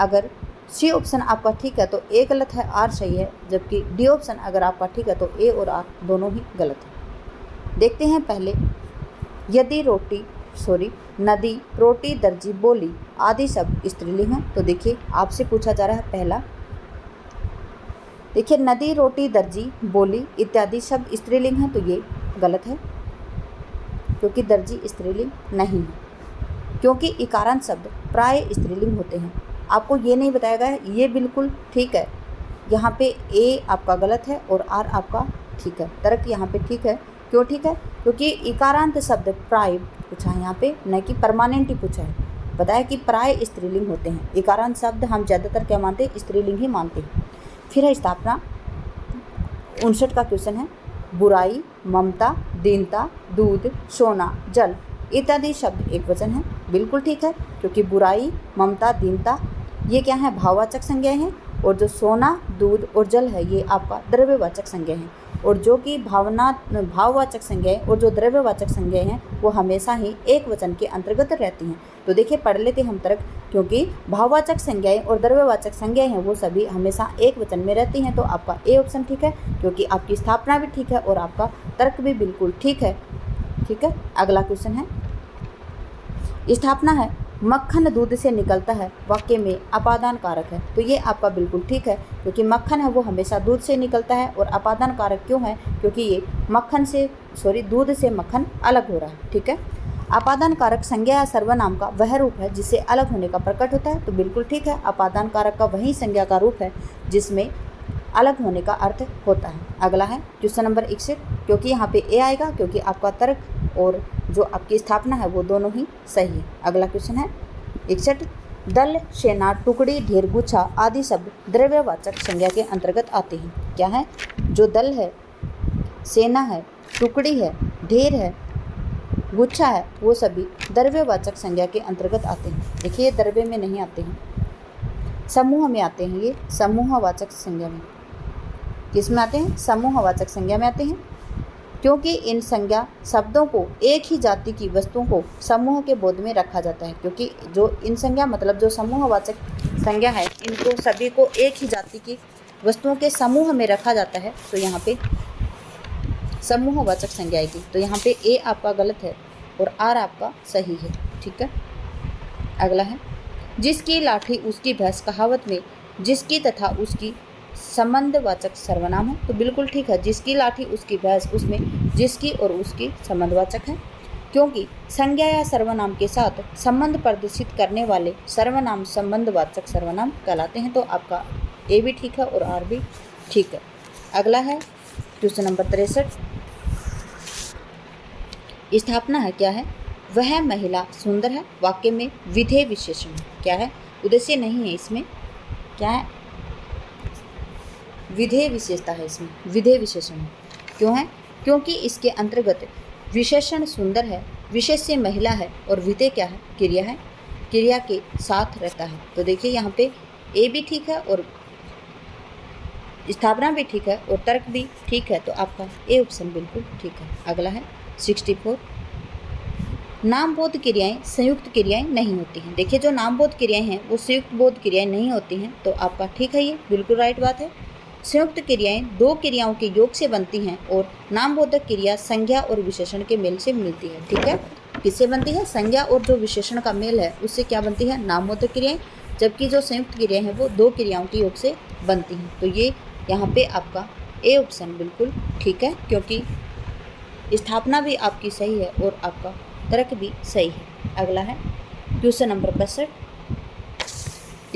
अगर सी ऑप्शन आपका ठीक है तो ए गलत है, आर सही है। जबकि डी ऑप्शन अगर आपका ठीक है तो ए और आर दोनों ही गलत है। देखते हैं पहले, यदि नदी, रोटी, दर्जी, बोली आदि सब स्त्रीलिंग हैं। तो देखिए आपसे पूछा जा रहा है पहला, देखिए नदी, रोटी, दर्जी, बोली इत्यादि सब स्त्रीलिंग हैं, तो ये गलत है क्योंकि दर्जी स्त्रीलिंग नहीं है, क्योंकि इकारांत शब्द प्राय स्त्रीलिंग होते हैं। आपको ये नहीं बताया गया है, ये बिल्कुल ठीक है। यहाँ पे ए आपका गलत है और आर आपका ठीक है। तर्क यहाँ पे ठीक है। क्यों ठीक है? क्योंकि इकारांत शब्द प्राय पूछा है यहाँ पे, न कि परमानेंट ही पूछा है। बताया कि प्राय स्त्रीलिंग होते हैं। इकारांत शब्द हम ज़्यादातर क्या मानते हैं? स्त्रीलिंग ही मानते हैं। फिर है स्थापना, 59 का क्वेश्चन है, बुराई, ममता, दीनता, दूध, सोना, जल इत्यादि शब्द एक वचन है। बिल्कुल ठीक है, क्योंकि बुराई, ममता, दीनता ये क्या है? भाववाचक संज्ञाएं हैं। और जो सोना, दूध और जल है ये आपका द्रव्यवाचक संज्ञा हैं। और जो कि भाववाचक संज्ञाएं और जो द्रव्यवाचक संज्ञाएं हैं वो हमेशा ही एक वचन के अंतर्गत रहती हैं। तो देखिए पढ़ लेते हम तर्क, क्योंकि भाववाचक संज्ञाएं और द्रव्यवाचक संज्ञाएं हैं वो सभी हमेशा एक वचन में रहती हैं। तो आपका ए ऑप्शन ठीक है, क्योंकि आपकी स्थापना भी ठीक है और आपका तर्क भी बिल्कुल ठीक है। ठीक है, अगला क्वेश्चन है, स्थापना है, मक्खन दूध से निकलता है, वाक्य में अपादान कारक है। तो ये आपका बिल्कुल ठीक है, क्योंकि मक्खन है वो हमेशा दूध से निकलता है। और अपादान कारक क्यों है? क्योंकि ये दूध से मक्खन अलग हो रहा है। ठीक है, अपादान कारक संज्ञा या सर्वनाम का वह रूप है जिससे अलग होने का प्रकट होता है। तो बिल्कुल ठीक है, अपादान कारक का वही संज्ञा का रूप है जिसमें अलग होने का अर्थ होता है। अगला है क्वेश्चन नंबर 61, क्योंकि यहाँ पे ए आएगा, क्योंकि आपका तर्क और जो आपकी स्थापना है वो दोनों ही सही है। अगला क्वेश्चन है 61, दल, सेना, टुकड़ी, ढेर, गुच्छा आदि शब्द द्रव्यवाचक संज्ञा के अंतर्गत आते हैं। क्या है? जो दल है, सेना है, टुकड़ी है, ढेर है, गुच्छा है, वो सभी द्रव्यवाचक संज्ञा के अंतर्गत आते हैं। देखिए ये द्रव्य में नहीं आते हैं, समूह में आते हैं। ये समूहवाचक संज्ञा में, किस में आते हैं? समूहवाचक संज्ञा में आते हैं, क्योंकि इन संज्ञा शब्दों को एक ही जाति की वस्तुओं को समूह के बोध में रखा जाता है। क्योंकि जो इन संज्ञा मतलब जो समूहवाचक संज्ञा है, इनको सभी को एक ही जाति की वस्तुओं के समूह में रखा जाता है। तो यहाँ पे समूहवाचक संज्ञा आएगी। तो यहाँ पे ए आपका गलत है और आर आपका सही है। ठीक है, अगला है, जिसकी लाठी उसकी भैंस कहावत में जिसकी तथा उसकी संबंधवाचक सर्वनाम है। तो बिल्कुल ठीक है, जिसकी लाठी उसकी भैंस, उसमें जिसकी और उसकी संबंधवाचक है, क्योंकि संज्ञा या सर्वनाम के साथ संबंध प्रदर्शित करने वाले सर्वनाम संबंधवाचक सर्वनाम कहलाते हैं। तो आपका ए भी ठीक है और आर भी ठीक है। अगला है क्वेश्चन नंबर 63, स्थापना है, क्या है? वह महिला सुंदर है, वाक्य में विधेय विशेषण है। क्या है? उद्देश्य नहीं है इसमें, क्या है? विधेय विशेषता है इसमें, विधेय विशेषण है। क्यों है? क्योंकि इसके अंतर्गत विशेषण सुंदर है, विशेष्य महिला है और विधेय क्या है? क्रिया है, क्रिया के साथ रहता है। तो देखिए यहाँ पे ए भी ठीक है और स्थापना भी ठीक है और तर्क भी ठीक है। तो आपका ए ऑप्शन बिल्कुल ठीक है। अगला है 64, नामबोध क्रियाएं संयुक्त क्रियाएं नहीं होती हैं। देखिए जो नामबोध क्रियाएं हैं वो संयुक्त बोध क्रियाएं नहीं होती हैं। तो आपका ठीक है, ये बिल्कुल राइट बात है। संयुक्त क्रियाएं दो क्रियाओं के योग से बनती हैं और नामबोधक क्रिया संज्ञा और विशेषण के मेल से मिलती है। ठीक है, किससे बनती है? संज्ञा और जो विशेषण का मेल है उससे क्या बनती है? नामवाचक क्रियाएं। जबकि जो संयुक्त क्रियाएं हैं वो दो क्रियाओं के योग से बनती हैं। तो ये यहाँ पे आपका ए ऑप्शन बिल्कुल ठीक है, क्योंकि स्थापना भी आपकी सही है और आपका तर्क भी सही है। अगला है क्वेश्चन नंबर 65।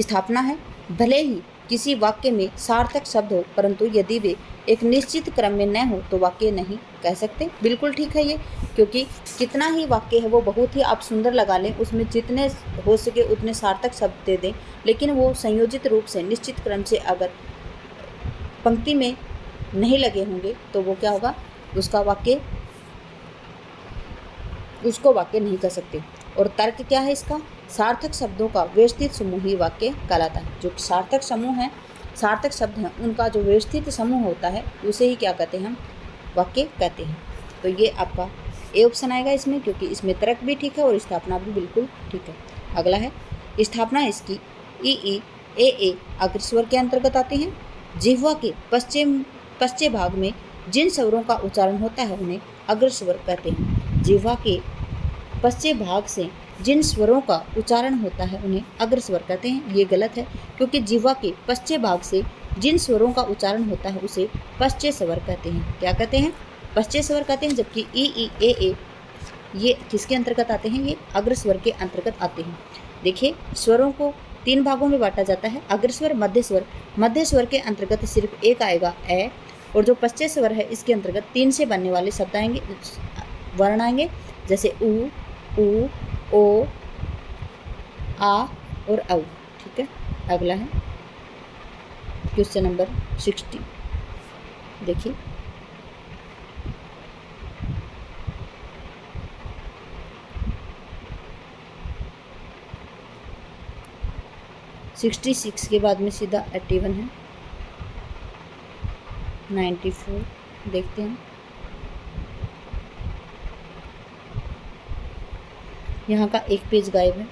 स्थापना है, भले ही किसी वाक्य में सार्थक शब्द हो परंतु यदि वे एक निश्चित क्रम में न हो तो वाक्य नहीं कह सकते। बिल्कुल ठीक है ये, क्योंकि कितना ही वाक्य है वो बहुत ही आप सुंदर लगा लें, उसमें जितने हो सके उतने सार्थक शब्द दे दें, लेकिन वो संयोजित रूप से निश्चित क्रम से अगर पंक्ति में नहीं लगे होंगे तो वो क्या होगा? उसको वाक्य नहीं कह सकते। और तर्क क्या है इसका? सार्थक शब्दों का व्यवस्थित समूह ही वाक्य कहलाता है। जो सार्थक समूह है, सार्थक शब्द हैं, उनका जो व्यवस्थित समूह होता है उसे ही क्या कहते हैं? हम वाक्य कहते हैं। तो ये आपका ए ऑप्शन आएगा इसमें, क्योंकि इसमें तर्क भी ठीक है और स्थापना भी बिल्कुल ठीक है। अगला है स्थापना, इसकी ई ए अग्र स्वर के अंतर्गत आते हैं। जिह्वा के पश्चिम भाग में जिन स्वरों का उच्चारण होता है उन्हें अग्र स्वर कहते हैं। जिह्वा के पश्चिम भाग से जिन स्वरों का उच्चारण होता है उन्हें अग्र स्वर कहते हैं। ये गलत है, क्योंकि जिह्वा के पश्चिम भाग से जिन स्वरों का उच्चारण होता है उसे पश्चय स्वर कहते हैं। क्या कहते हैं? पश्चय स्वर कहते हैं। जबकि ई ए ये किसके अंतर्गत आते हैं? ये अग्र स्वर के अंतर्गत आते हैं। देखिए, स्वरों को 3 भागों में बांटा जाता है, अग्र स्वर, मध्य स्वर। मध्य स्वर के अंतर्गत सिर्फ एक आएगा ए, और जो पश्चय स्वर है इसके अंतर्गत 3 से बनने वाले शब्द आएंगे, वर्ण आएंगे, जैसे उ, ओ, आ और औ। ठीक है। अगला है क्वेश्चन नंबर 60। देखिए, सिक्सटी 66 के बाद में सीधा 81 है। 94 देखते हैं। यहाँ का एक पेज गायब है।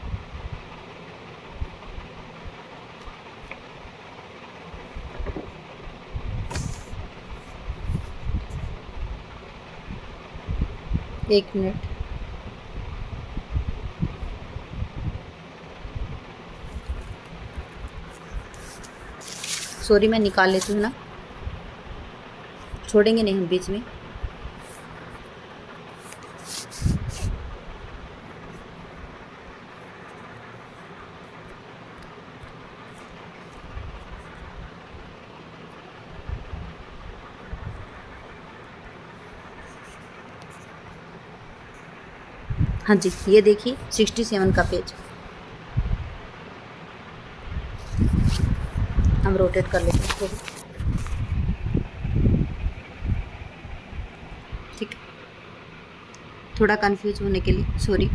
एक मिनट। सॉरी, मैं निकाल लेती हूँ ना, छोड़ेंगे नहीं हम बीच में। हाँ जी, ये देखिए 67 का पेज। हम रोटेट कर लेते हैं इसको भी। ठीक है, थोड़ा कंफ्यूज होने के लिए सॉरी।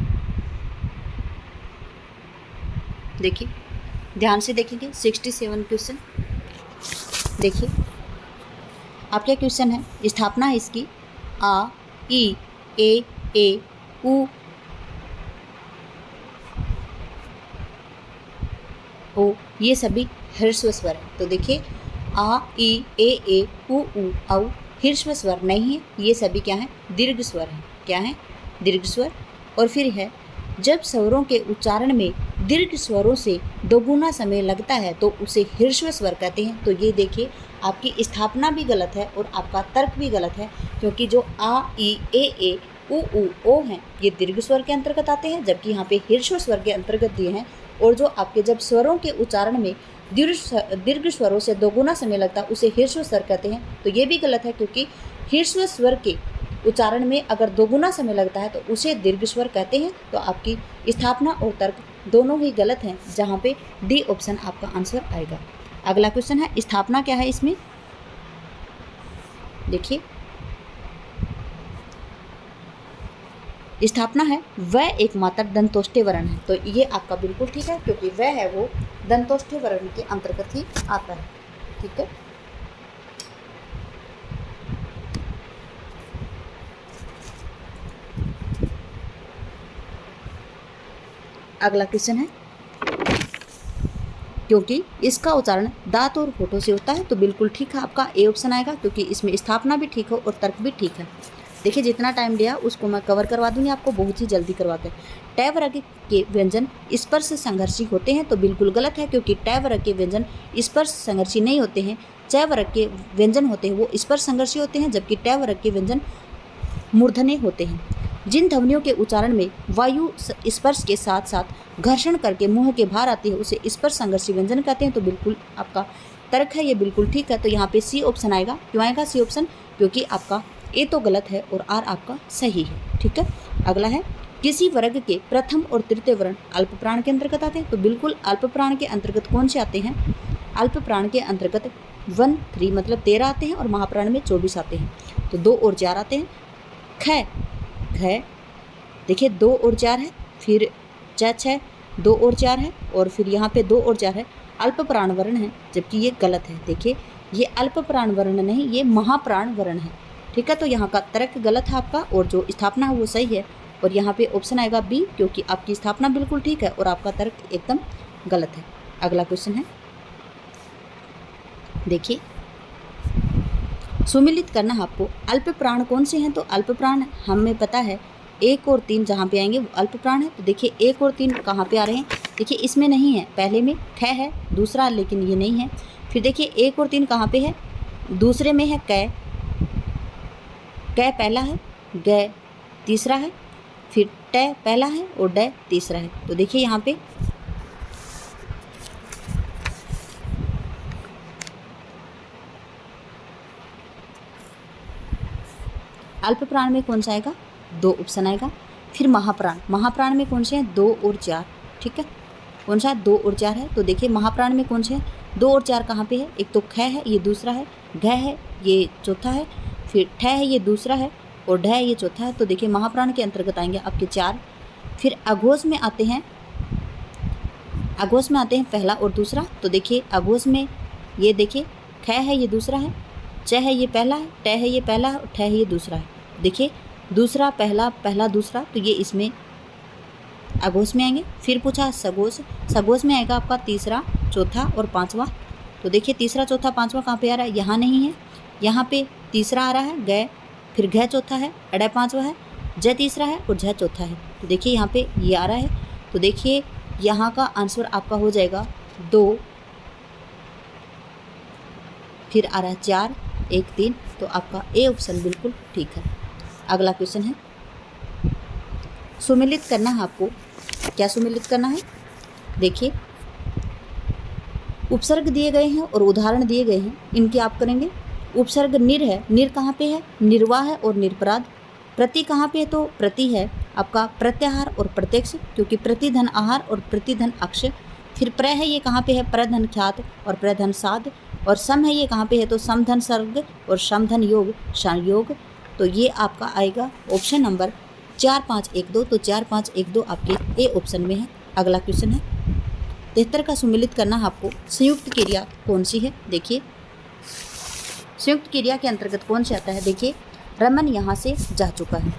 देखिए, ध्यान से देखेंगे 67 क्वेश्चन। देखिए, आपका क्वेश्चन है, स्थापना है इसकी आ, ई, ए, उ, ओ, ये सभी ह्रस्व स्वर है। तो देखिए, आ, ई, ए, उ, औ ह्रस्व स्वर नहीं है, ये सभी क्या है? दीर्घ स्वर है। क्या है? दीर्घ स्वर। और फिर है, जब स्वरों के उच्चारण में दीर्घ स्वरों से दोगुना समय लगता है तो उसे ह्रस्व स्वर कहते हैं। तो ये देखिए, आपकी स्थापना भी गलत है और आपका तर्क भी गलत है, क्योंकि जो आ, ई, ए, उ, ओ हैं ये दीर्घ स्वर के अंतर्गत आते हैं, जबकि यहाँ पे ह्रस्व स्वर के अंतर्गत दिए हैं। और जो आपके जब स्वरों के उच्चारण में दीर्घ स्वरों से दोगुना समय लगता है उसे ह्रस्व स्वर कहते हैं। तो ये भी गलत है, क्योंकि ह्रस्व स्वर के उच्चारण में अगर दोगुना समय लगता है तो उसे दीर्घ स्वर कहते हैं। तो आपकी स्थापना और तर्क दोनों ही गलत हैं, जहाँ पे डी ऑप्शन आपका आंसर आएगा। अगला क्वेश्चन है, स्थापना क्या है इसमें? देखिए, स्थापना है वह एकमात्र दंतोष्ठ्य वर्ण है। तो ये आपका बिल्कुल ठीक है, क्योंकि वह है वो दंतोष्ठ्य वर्ण के अंतर्गत ही आता है। ठीक है। अगला क्वेश्चन है, क्योंकि इसका उच्चारण दांत और होठों से होता है, तो बिल्कुल ठीक है, आपका ए ऑप्शन आएगा, क्योंकि इसमें स्थापना भी ठीक हो और तर्क भी ठीक है। देखिए जितना टाइम लिया उसको मैं कवर करवा दूंगी आपको बहुत ही जल्दी करवा कर। ट वर्ग के व्यंजन स्पर्श संघर्षी होते हैं, तो बिल्कुल गलत है, क्योंकि ट वर्ग के व्यंजन स्पर्श संघर्षी नहीं होते हैं। च वर्ग के व्यंजन होते हैं वो स्पर्श संघर्षी होते हैं, जबकि ट वर्ग के व्यंजन मूर्धन्य होते हैं। जिन ध्वनियों के उच्चारण में वायु स्पर्श के साथ साथ घर्षण करके मुंह के बाहर आती है उसे स्पर्श संघर्षी व्यंजन कहते हैं। तो बिल्कुल आपका तर्क है ये बिल्कुल ठीक है। तो यहाँ पे सी ऑप्शन आएगा। क्यों आएगा सी ऑप्शन? क्योंकि आपका ए तो गलत है और आर आपका सही है। ठीक है, अगला है किसी वर्ग के प्रथम और तृतीय वर्ण अल्प प्राण के अंतर्गत आते हैं। तो बिल्कुल अल्प प्राण के अंतर्गत कौन से आते हैं? अल्प प्राण के अंतर्गत 1 3 मतलब 13 आते हैं और महाप्राण में 24 आते हैं। तो 2 और 4 आते हैं। ख देखिए 2 और 4 है, फिर 6 2 और 4 है, और फिर यहाँ पे 2 और 4 है, अल्प प्राण वर्ण है, जबकि ये गलत है। देखिए ये अल्प प्राण वर्ण नहीं, ये महाप्राण वर्ण है। ठीक है, तो यहाँ का तर्क गलत है आपका और जो स्थापना है वो सही है। और यहाँ पे ऑप्शन आएगा बी, क्योंकि आपकी स्थापना बिल्कुल ठीक है और आपका तर्क एकदम गलत है। अगला क्वेश्चन है, देखिए सुमिलित करना है आपको। अल्प प्राण कौन से हैं? तो अल्प प्राण हमें पता है 1 और 3 जहाँ पे आएंगे वो अल्प प्राण है। तो देखिए 1 और 3 कहाँ पे आ रहे हैं? देखिए इसमें नहीं है, पहले में ख है, दूसरा लेकिन ये नहीं है। फिर देखिए 1 और 3 कहाँ पे है? दूसरे में है क पहला है, ग तीसरा है, फिर ट पहला है और ड तीसरा है। तो देखिए यहाँ पे अल्प प्राण में कौन सा आएगा? 2 ऑप्शन आएगा। फिर महाप्राण में कौन से हैं? 2 और 4। ठीक है, कौन सा है? 2 और 4 है। तो देखिए महाप्राण में कौन से हैं? 2 और 4 कहाँ पे है? एक तो ख है, ये दूसरा है, घ है, ये चौथा है, फिर ठ है, ये दूसरा है, और ढ है, ये चौथा है। तो देखिए महाप्राण के अंतर्गत आएंगे आपके 4। फिर अघोष में आते हैं, पहला और दूसरा। तो देखिए अघोष में ये देखिए ख है, ये दूसरा है, च है, ये पहला है, ट है, ये पहला है, और ठ है, ये दूसरा है। देखिए दूसरा पहला, पहला दूसरा, तो ये इसमें अघोष में आएंगे। फिर पूछा सघोष में आएगा आपका तीसरा, चौथा और पांचवा। तो देखिए तीसरा, चौथा, पांचवा कहाँ पे आ रहा है? यहाँ नहीं है, यहाँ पे तीसरा आ रहा है ग, फिर घ चौथा है, अड़ पांचवा है, ज तीसरा है और झ चौथा है। तो देखिए यहाँ पे ये आ रहा है। तो देखिए यहाँ का आंसर आपका हो जाएगा 2, फिर आ रहा है 4, 1 3। तो आपका ए ऑप्शन बिल्कुल ठीक है। अगला क्वेश्चन है, सुमिलित करना है आपको। क्या सुमिलित करना है? देखिए उपसर्ग दिए गए हैं और उदाहरण दिए गए हैं, इनके आप करेंगे। उपसर्ग निर है, निर कहाँ पे है? निर्वाह है और निरपराध। प्रति कहाँ पे है? तो प्रति है आपका प्रत्याहार और प्रत्यक्ष, क्योंकि प्रतिधन आहार और प्रतिधन अक्ष। फिर प्र है, ये कहाँ पे है? प्रधन ख्यात और प्रधन साध। और सम है, ये कहाँ पे है? तो समधन सर्ग और समधन योग संयोग। तो ये आपका आएगा ऑप्शन नंबर 4 5 1 2। तो 4 5 1 2 आपके ए ऑप्शन में है। अगला क्वेश्चन है, 73 का सुमिलित करना है आपको। संयुक्त क्रिया कौन सी है? देखिए संयुक्त क्रिया के अंतर्गत कौन से आता है? देखिए रमन यहाँ से जा चुका है।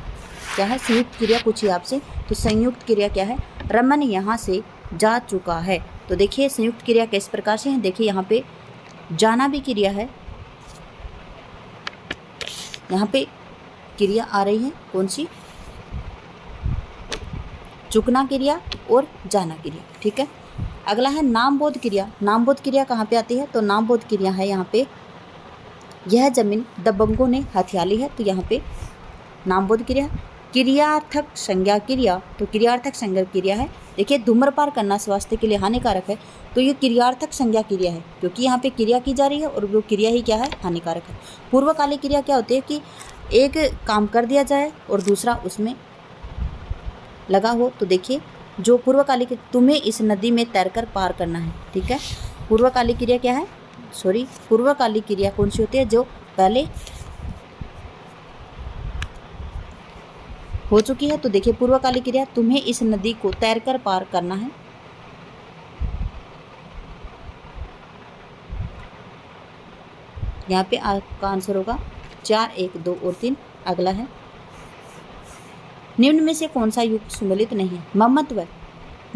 क्या है? संयुक्त क्रिया पूछिए आपसे, तो संयुक्त क्रिया क्या है? रमन यहाँ से जा चुका है। तो देखिए संयुक्त क्रिया किस प्रकार से है? देखिए यहाँ पे जाना भी क्रिया है, यहाँ पे क्रिया आ रही है कौन सी? चुकना क्रिया और जाना क्रिया। ठीक है, अगला है नामबोध क्रिया। नामबोध क्रिया कहाँ पे आती है? तो नामबोध क्रिया है यहाँ पे, यह जमीन दबंगों ने हथिया ली है। तो यहाँ पे नामबोध क्रिया। क्रियार्थक संज्ञा क्रिया, तो क्रियार्थक संज्ञा क्रिया है। देखिए धूम्रपान करना स्वास्थ्य के लिए हानिकारक है, तो ये क्रियार्थक संज्ञा क्रिया है, क्योंकि यहाँ पे क्रिया की जा रही है और वो क्रिया ही क्या है? हानिकारक है। पूर्वकालिक क्रिया क्या होती है कि एक काम कर दिया जाए और दूसरा उसमें लगा हो। तो देखिए जो पूर्वकालिक, तुम्हें इस नदी में तैरकर पार करना है। ठीक है, पूर्वकालिक क्रिया क्या है? पूर्वकालिक क्रिया कौन सी होती है? जो पहले हो चुकी है। तो देखिए पूर्वकालिक क्रिया, तुम्हें इस नदी को तैरकर पार करना है। यहाँ पे आपका आंसर होगा 4 1 2 और 3। अगला है, निम्न में से कौन सा युक्त सुमेलित नहीं है?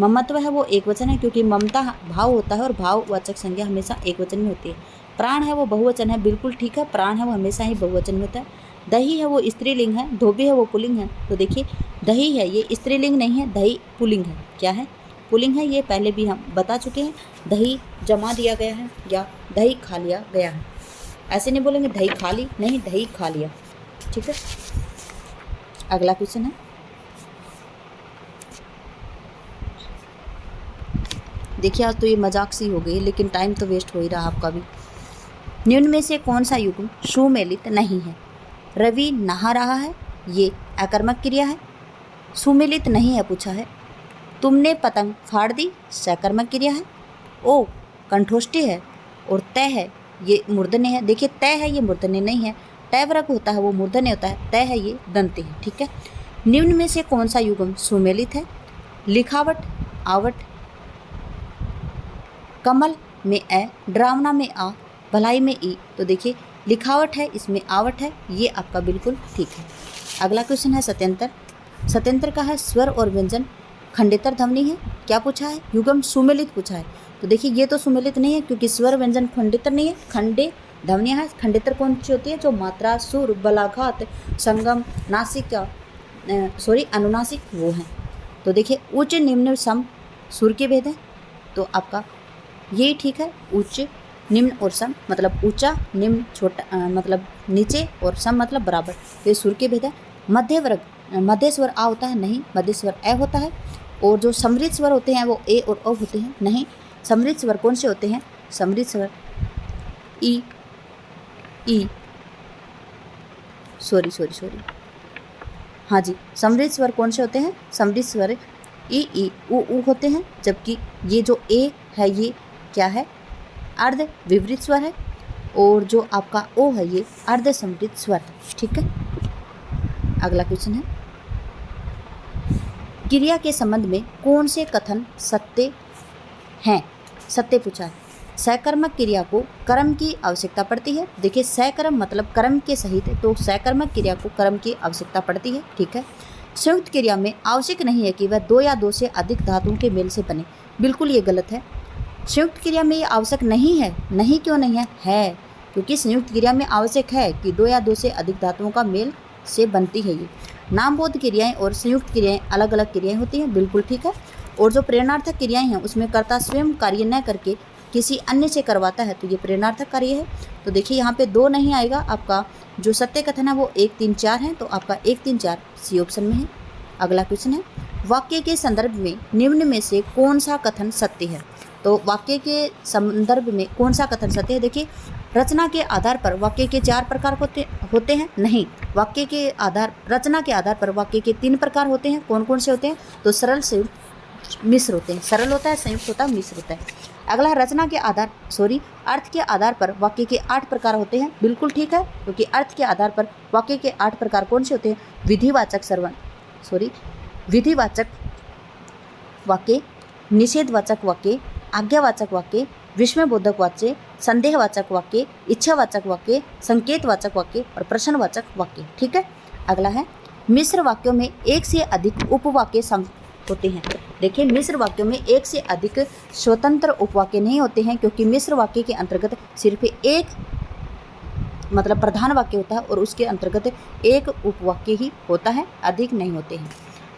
ममत्व है वो एक वचन है, क्योंकि ममता भाव होता है और भाववाचक संज्ञा हमेशा एक वचन में होती है। प्राण है वो बहुवचन है, बिल्कुल ठीक है, प्राण है वो हमेशा ही बहुवचन में होता है। दही है वो स्त्रीलिंग है, धोबी है वो पुल्लिंग है। तो देखिए दही है ये स्त्रीलिंग नहीं है, दही पुल्लिंग है। क्या है? पुल्लिंग है, ये पहले भी हम बता चुके हैं। दही जमा दिया गया है या दही खा लिया गया है। ऐसे नहीं बोलेंगे दही खा ली, नहीं, दही खा लिया। ठीक है, अगला क्वेश्चन है, देखिए आज तो ये मजाक सी हो गई, लेकिन टाइम तो वेस्ट हो ही रहा आपका भी। निम्न में से कौन सा युग्म सुमेलित नहीं है? रवि नहा रहा है, ये अकर्मक क्रिया है, सुमेलित नहीं है पूछा है। तुमने पतंग फाड़ दी, सकर्मक क्रिया है। ओ कंठोष्ठी है और तय है, ये मूर्धन्य है। देखिए तय है ये मूर्धन्य नहीं है, तय वर्ग होता है वो मूर्धन्य होता है, तय है ये दंत्य है। ठीक है, निम्न में से कौन सा युग्म सुमेलित है? लिखावट, आवट, कमल में ए, डरावना में आ, भलाई में ई। तो देखिए लिखावट है, इसमें आवट है, ये आपका बिल्कुल ठीक है। अगला क्वेश्चन है सत्यंतर। सत्यंतर का है स्वर और व्यंजन खंडेतर ध्वनि है। क्या पूछा है? युग्म सुमेलित पूछा है। तो देखिए ये तो सुमेलित नहीं है क्योंकि स्वर व्यंजन खंडेतर नहीं है, खंडे ध्वनियाँ है। खंडेतर कौन सी होती है? जो मात्रा, सुर, बलाघात, संगम, नासिका अनुनासिक वो हैं। तो देखिए उच्च निम्न सम सुर के भेद हैं, तो आपका ये ठीक है। उच्च, निम्न और सम मतलब ऊंचा, निम्न छोटा, मतलब नीचे, और सम मतलब बराबर, तो ये सुर के भेद है। मध्य वर्ग, मध्य स्वर आ होता है, नहीं, मध्य स्वर ए होता है। और जो समृद्ध स्वर होते हैं वो ए और ओ होते हैं, नहीं। समृद्ध स्वर कौन से होते हैं? समृद्ध स्वर ई, सॉरी हाँ जी, समृद्ध स्वर कौन से होते हैं? समृद्ध स्वर ई उ होते हैं, जबकि ये जो ए है ये क्या है? अर्ध विपरीत स्वर है, और जो आपका ओ है ये अर्ध समृद्ध स्वर है। ठीक है, अगला क्वेश्चन है, क्रिया के संबंध में कौन से कथन सत्य हैं? सत्य पूछा है। सकर्मक क्रिया को कर्म की आवश्यकता पड़ती है। देखिए सकर्म मतलब कर्म के सहित, तो सकर्मक क्रिया को कर्म की आवश्यकता पड़ती है। ठीक है, संयुक्त क्रिया में आवश्यक नहीं है कि वह दो या दो से अधिक धातुओं के मेल से बने। बिल्कुल ये गलत है। संयुक्त क्रिया में ये आवश्यक नहीं है। नहीं क्यों नहीं है? है, क्योंकि संयुक्त क्रिया में आवश्यक है कि दो या दो से अधिक धातुओं का मेल से बनती है ये। नामबोध क्रियाएं और संयुक्त क्रियाएं अलग अलग क्रियाएं होती हैं, बिल्कुल ठीक है। और जो प्रेरणार्थक क्रियाएं हैं उसमें कर्ता स्वयं कार्य न करके किसी अन्य से करवाता है, तो ये प्रेरणार्थक कार्य है। तो देखिए यहाँ पे दो नहीं आएगा, आपका जो सत्य कथन है वो 1, 3, 4 है, तो आपका 1, 3, 4 सी ऑप्शन में है। अगला क्वेश्चन है, वाक्य के संदर्भ में निम्न में से कौन सा कथन सत्य है? तो वाक्य के संदर्भ में कौन सा कथन सत्य है? देखिए रचना के आधार पर वाक्य के 4 प्रकार होते हैं, नहीं, वाक्य के आधार, रचना के आधार पर वाक्य के 3 प्रकार होते हैं। कौन कौन से होते हैं? तो सरल, संयुक्त, मिश्र होते हैं। सरल होता है, संयुक्त होता है, मिश्र होता है। अगला रचना के आधार, अर्थ के आधार पर वाक्य के 8 प्रकार होते हैं। बिल्कुल ठीक है, क्योंकि अर्थ के आधार पर वाक्य के 8 प्रकार कौन से होते हैं? विधिवाचक वाक्य, निषेधवाचक वाक्य, आज्ञावाचक वाक्य, विस्मयबोधक वाक्य, संदेहवाचक वाक्य, इच्छावाचक वाक्य, संकेतवाचक वाक्य और प्रश्नवाचक वाक्य। ठीक है, अगला है मिश्र वाक्यों में एक से अधिक उपवाक्य होते हैं। देखिए मिश्र वाक्यों में एक से अधिक स्वतंत्र उपवाक्य नहीं होते हैं, क्योंकि मिश्र वाक्य के अंतर्गत सिर्फ एक मतलब प्रधान वाक्य होता है और उसके अंतर्गत एक उपवाक्य ही होता है, अधिक नहीं होते हैं।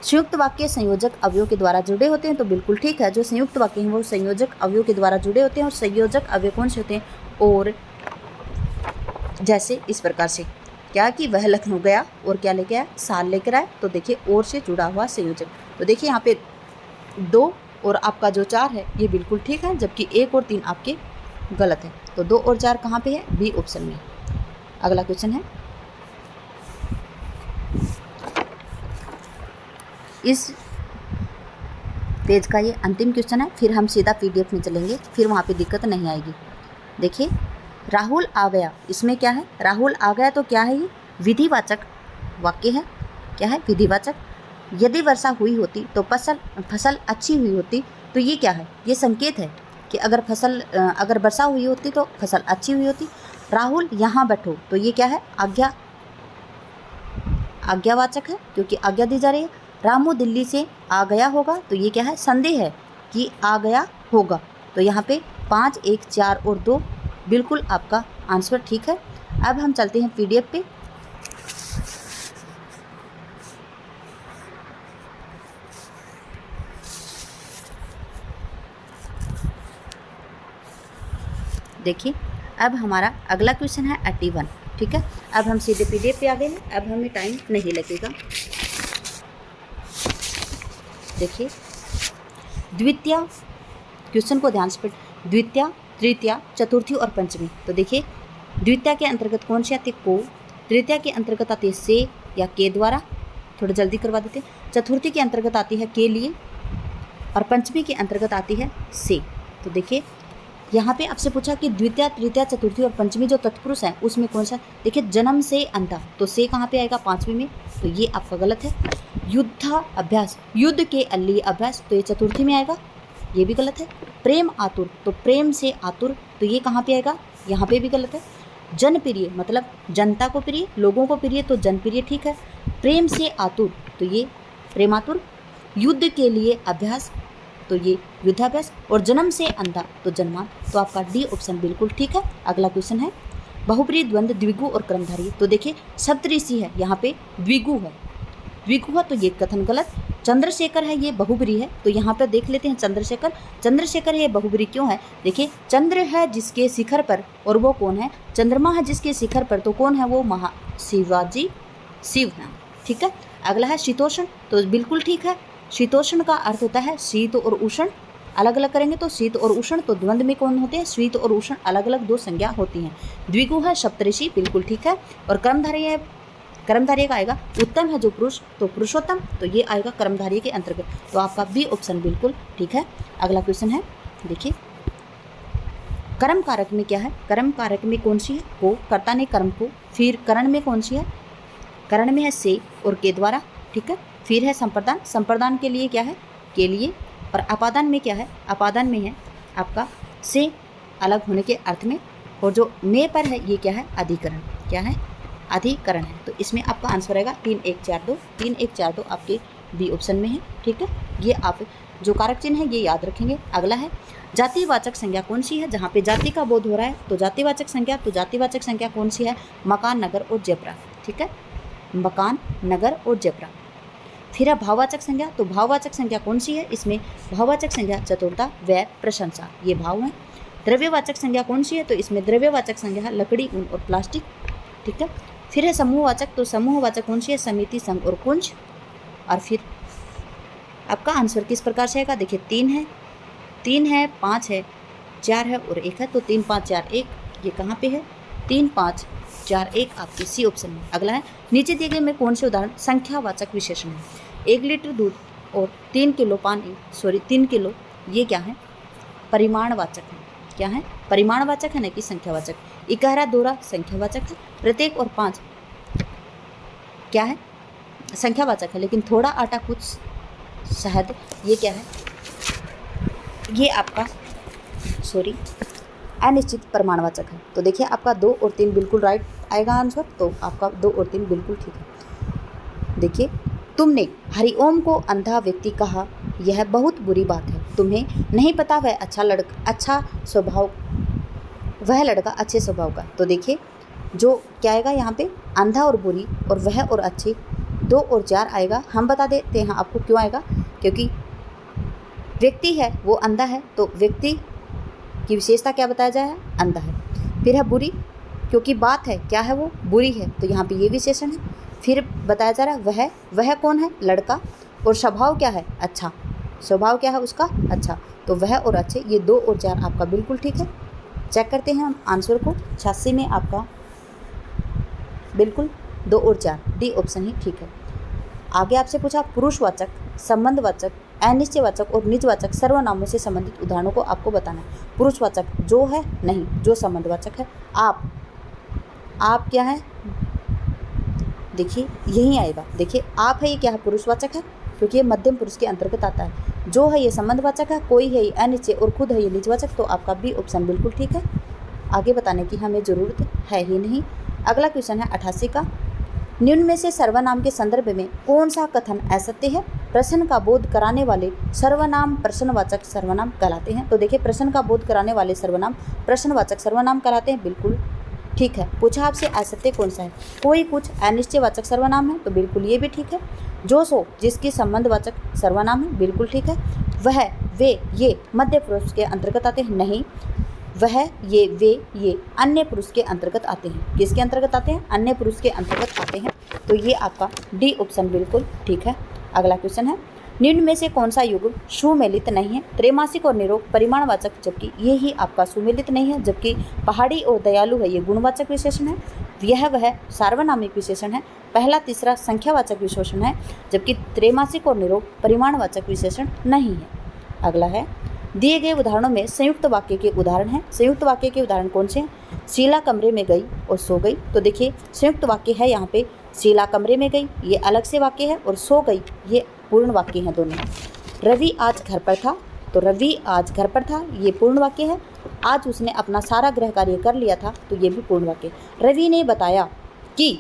संयुक्त वाक्य संयोजक अवयव के द्वारा जुड़े होते हैं, तो बिल्कुल ठीक है, जो संयुक्त वाक्य हैं वो संयोजक अवयव के द्वारा जुड़े होते हैं। और संयोजक अवयव कौन से होते हैं? और जैसे इस प्रकार से, क्या कि वह लखनऊ गया और क्या लेके आया? साल लेकर आया। तो देखिए और से जुड़ा हुआ संयोजक। तो देखिए यहाँ पे 2 और आपका जो 4 है ये बिल्कुल ठीक है, जबकि 1 और 3 आपके गलत है। तो 2 और 4 कहाँ पे है? बी ऑप्शन में। अगला क्वेश्चन है, इस पेज का ये अंतिम क्वेश्चन है, फिर हम सीधा PDF में चलेंगे, फिर वहाँ पे दिक्कत नहीं आएगी। देखिए राहुल आ गया, इसमें क्या है? राहुल आ गया, तो क्या है ये? विधिवाचक वाक्य है। क्या है? विधिवाचक। यदि वर्षा हुई होती तो फसल अच्छी हुई होती, तो ये क्या है? ये संकेत है कि अगर वर्षा हुई होती तो फसल अच्छी हुई होती। राहुल यहाँ बैठो, तो ये क्या है? आज्ञावाचक है, क्योंकि आज्ञा दी जा रही है। रामू दिल्ली से आ गया होगा, तो ये क्या है? संदेह है कि आ गया होगा। तो यहाँ पे 5, 1, 4 और 2 बिल्कुल आपका आंसर ठीक है। अब हम चलते हैं पीडीएफ पे। देखिए अब हमारा अगला क्वेश्चन है 81, ठीक है। अब हम सीधे पीडीएफ पे आ गए हैं, अब हमें टाइम नहीं लगेगा। देखिए द्वितीया, क्वेश्चन को ध्यान से पढ़। द्वितीया, तृतीया, चतुर्थी और पंचमी। तो देखिए द्वितीया के अंतर्गत कौन सी आती है? को। तृतीया के अंतर्गत आती है से या के द्वारा, थोड़ा जल्दी करवा देते हैं। चतुर्थी के अंतर्गत आती है के लिए, और पंचमी के अंतर्गत आती है से। तो देखिए यहाँ पे आपसे पूछा कि द्वितीया, तृतीया, चतुर्थी और पंचमी जो तत्पुरुष है उसमें कौन सा? देखिए जन्म से अंधा, तो से कहाँ पे आएगा? पांचवी में, तो ये आपका गलत है। युद्ध अभ्यास, युद्ध के लिए अभ्यास, तो ये चतुर्थी में आएगा, ये भी गलत है। प्रेम आतुर, तो प्रेम से आतुर, तो ये कहाँ पे आएगा? यहाँ पे भी गलत है। जनप्रिय मतलब जनता को प्रिय, लोगों को प्रिय, तो जनप्रिय ठीक है। प्रेम से आतुर, तो ये प्रेमातुर। युद्ध के लिए अभ्यास, तो ये युद्धाभ्यास। और जन्म से अंधा, तो जन्मान। तो आपका डी ऑप्शन बिल्कुल ठीक है। अगला क्वेश्चन है बहुब्रीहि द्वंद्व द्विगु और क्रमधारी। तो देखिए सप्तऋषि है, यहाँ पे द्विगु है, द्विगु है, तो ये कथन गलत। चंद्रशेखर है, ये बहुब्रीहि है, तो यहाँ पर देख लेते हैं चंद्रशेखर। चंद्रशेखर है, बहुब्रीहि क्यों है? देखिए चंद्र है जिसके शिखर पर, और वो कौन है? चंद्रमा है जिसके शिखर पर, तो कौन है वो? शिवाजी, शिव है, ठीक है। अगला है शीतोष्ण, तो बिल्कुल ठीक है। शीतोष्ण का अर्थ होता है शीत और उष्ण, अलग अलग करेंगे तो शीत और उष्ण, तो द्वंद्व में कौन होते हैं? शीत और उष्ण अलग अलग दो संज्ञा होती हैं। द्विगु है सप्तऋषि, बिल्कुल ठीक है। और कर्मधारय है, कर्मधारय का आएगा उत्तम है जो पुरुष, तो पुरुषोत्तम, तो ये आएगा कर्मधारय के अंतर्गत। तो आपका बी ऑप्शन बिल्कुल ठीक है। अगला क्वेश्चन है, देखिए कर्म कारक में क्या है? कर्म कारक में कौन सी है? को, कर्ता ने कर्म को। फिर करण में कौन सी है? करण में है से और के द्वारा, ठीक है। फिर है संप्रदान, संप्रदान के लिए क्या है? के लिए। और अपादान में क्या है? अपादान में है आपका से अलग होने के अर्थ में। और जो में पर है ये क्या है? अधिकरण, क्या है? अधिकरण है। तो इसमें आपका आंसर रहेगा 3 1 4 2। 3 1 4 2 आपके बी ऑप्शन में है, ठीक है। ये आप जो कारक चिन्ह है ये याद रखेंगे। अगला है जातिवाचक संज्ञा कौन सी है? जहाँ पे जाति का बोध हो रहा है तो जातिवाचक संज्ञा, तो जातिवाचक संज्ञा कौन सी है? मकान, नगर और जेब्रा, ठीक है। मकान, नगर और जेब्रा। फिर है भाववाचक संज्ञा, तो भाववाचक संज्ञा कौन सी है? इसमें भाववाचक संज्ञा चतुरता, वैर, प्रशंसा, ये भाव है। द्रव्यवाचक संज्ञा कौन सी है? तो इसमें द्रव्यवाचक संज्ञा है लकड़ी, ऊन और प्लास्टिक, ठीक है। फिर है समूहवाचक, तो समूहवाचक कौन सी है? समिति, संघ और कुंज। और फिर आपका आंसर किस प्रकार से आएगा? देखिए 3 है, 5 है, 4 है और 1 है, तो 3 5 4 1 ये कहाँ पे है? 3 5 4 1 आपके सी ऑप्शन में। अगला है नीचे दिए गए में कौन से उदाहरण संख्यावाचक विशेषण है? 1 लीटर दूध और 3 किलो पानी, 3 किलो, ये क्या है? परिमाणवाचक है, क्या है? परिमाणवाचक है, न कि संख्यावाचक। 11 दोहरा संख्यावाचक है, प्रत्येक और 5 क्या है? संख्यावाचक है, लेकिन थोड़ा आटा कुछ शहद, ये क्या है? ये आपका अनिश्चित परिमाणवाचक है। तो देखिए आपका 2 और 3 बिल्कुल राइट आएगा आंसर, तो आपका 2 और 3 बिल्कुल ठीक है। देखिए तुमने हरिओम को अंधा व्यक्ति कहा, यह बहुत बुरी बात है। तुम्हें नहीं पता वह अच्छा स्वभाव, वह लड़का अच्छे स्वभाव का। तो देखिए जो क्या आएगा यहाँ पे? अंधा और बुरी, और वह और अच्छे, 2 और 4 आएगा। हम बता देते हैं आपको क्यों आएगा, क्योंकि व्यक्ति है वो अंधा है, तो व्यक्ति की विशेषता क्या बताया जाए? अंधा है। फिर है बुरी, क्योंकि बात है क्या है? वो बुरी है, तो यहाँ पे ये विशेषण है। फिर बताया जा रहा है वह कौन है? लड़का। और स्वभाव क्या है? अच्छा, स्वभाव क्या है उसका? अच्छा, तो वह और अच्छे, ये 2 और 4 आपका बिल्कुल ठीक है। चेक करते हैं हम आंसर को। 86 में आपका बिल्कुल 2 और 4 डी ऑप्शन ही ठीक है। आगे आपसे पूछा पुरुषवाचक, संबंधवाचक, अनिश्चयवाचक और निजवाचक सर्वनामों से संबंधित उदाहरणों को आपको बताना है। पुरुषवाचक जो है, नहीं, जो संबंधवाचक है। आप क्या है? देखिए यही आएगा। देखिए आप है, ये क्या है? पुरुषवाचक है, क्योंकि ये मध्यम पुरुष के अंतर्गत आता है। जो है ये संबंधवाचक है, कोई है ये अनिश्चय, और खुद है ये निजवाचक, तो आपका बी ऑप्शन बिल्कुल ठीक है। आगे बताने की हमें ज़रूरत है ही नहीं। अगला क्वेश्चन है 88 का, निम्न में से सर्वनाम के संदर्भ में कौन सा कथन असत्य है? प्रश्न का बोध कराने वाले सर्वनाम प्रश्नवाचक सर्वनाम कहलाते हैं। तो देखिए प्रश्न का बोध कराने वाले सर्वनाम प्रश्नवाचक सर्वनाम कहलाते हैं, बिल्कुल ठीक है। पूछा आपसे असत्य कौन सा है, कोई कुछ अनिश्चयवाचक सर्वनाम है, तो बिल्कुल ये भी ठीक है। जो सो जिसकी संबंधवाचक सर्वनाम है, बिल्कुल ठीक है। वह वे ये मध्य पुरुष के अंतर्गत आते हैं, नहीं। वह ये वे ये अन्य पुरुष के अंतर्गत आते हैं, किसके अंतर्गत आते हैं, अन्य पुरुष के अंतर्गत आते हैं, तो ये आपका डी ऑप्शन बिल्कुल ठीक है। अगला क्वेश्चन है, निम्न में से कौन सा युग्म सुमेलित नहीं है। त्रैमासिक और निरोग परिमाणवाचक, जबकि ये ही आपका सुमेलित नहीं है, जबकि पहाड़ी और दयालु है ये गुणवाचक विशेषण है। यह वह सार्वनामिक विशेषण है। पहला तीसरा संख्यावाचक विशेषण है, जबकि त्रैमासिक और निरोग परिमाणवाचक विशेषण नहीं है। अगला है, दिए गए उदाहरणों में संयुक्त वाक्य के उदाहरण हैं। संयुक्त वाक्य के उदाहरण कौन से हैं। शीला कमरे में गई और सो गई, तो देखिए संयुक्त वाक्य है यहाँ पे शीला कमरे में गई, ये अलग से वाक्य है, और सो गई ये पूर्ण वाक्य हैं दोनों। रवि आज घर पर था, तो रवि आज घर पर था ये पूर्ण वाक्य है। आज उसने अपना सारा गृह कार्य कर लिया था, तो ये भी पूर्ण वाक्य। रवि ने बताया कि,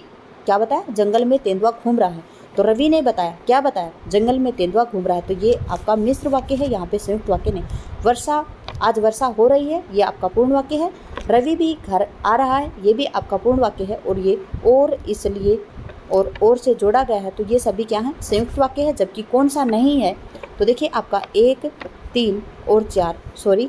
क्या बताया, जंगल में तेंदुआ घूम रहा है, तो रवि ने बताया, क्या बताया, जंगल में तेंदुआ घूम रहा है, तो ये आपका मिश्र वाक्य है, यहाँ पे संयुक्त वाक्य नहीं। वर्षा आज वर्षा हो रही है, ये आपका पूर्ण वाक्य है। रवि भी घर आ रहा है, ये भी आपका पूर्ण वाक्य है, और ये और इसलिए और से जोड़ा गया है, तो ये सभी क्या है, संयुक्त वाक्य है। जबकि कौन सा नहीं है, तो देखिए आपका 1, 3 और 4, सॉरी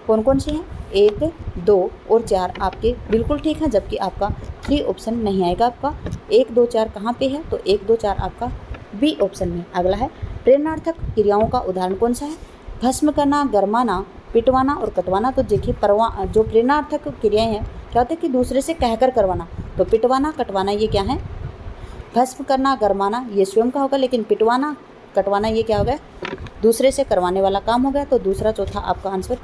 कौन कौन सी हैं, 1, 2 और 4 आपके बिल्कुल ठीक है, जबकि आपका 3 ऑप्शन नहीं आएगा। आपका 1, 2, 4 कहाँ पे है, तो 1, 2, 4 आपका बी ऑप्शन में। अगला है, प्रेरणार्थक क्रियाओं का उदाहरण कौन सा है। भस्म करना, गरमाना, पिटवाना और कटवाना, तो देखिए जो प्रेरणार्थक क्रियाएं हैं क्या होते हैं कि दूसरे से कहकर करवाना, तो पिटवाना कटवाना ये क्या है, भस्म करना गरमाना ये स्वयं का होगा, लेकिन पिटवाना कटवाना ये क्या हो गया, दूसरे से करवाने वाला काम हो गया, तो दूसरा चौथा आपका आंसर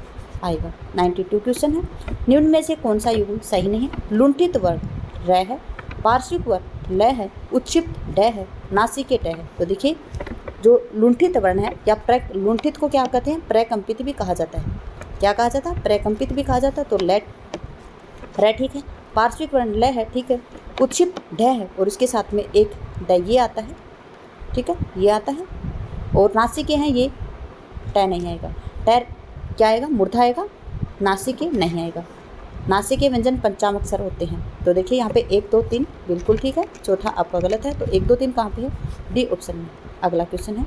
आएगा। 92 क्वेश्चन है, निम्न में से कौन सा युग्म सही नहीं है। लुंठित वर्ण र है, पार्श्विक वर्ण ल है, उत्क्षिप्त ड है, नासिके ट है, तो देखिए जो लुंठित वर्ण है या लुंठित को क्या कहते हैं, प्रकंपित भी कहा जाता है। क्या कहा जाता है, प्रकंपित भी कहा जाता है, तो लेट र ठीक है। पार्श्विक वर्ण ल है, ठीक है। उत्क्षिप्त ढ है, और इसके साथ में एक ड ये आता है, ठीक है, ये आता है। और नासिके हैं ये ट नहीं आएगा, टैर क्या आएगा, मूर्धा आएगा, नासिके नहीं आएगा। नासिके व्यंजन पंचाम अक्षर होते हैं, तो देखिए यहाँ पे 1, 2, 3 बिल्कुल ठीक है, चौथा आपका गलत है, तो 1, 2, 3 कहाँ पे है, डी ऑप्शन में। अगला क्वेश्चन है,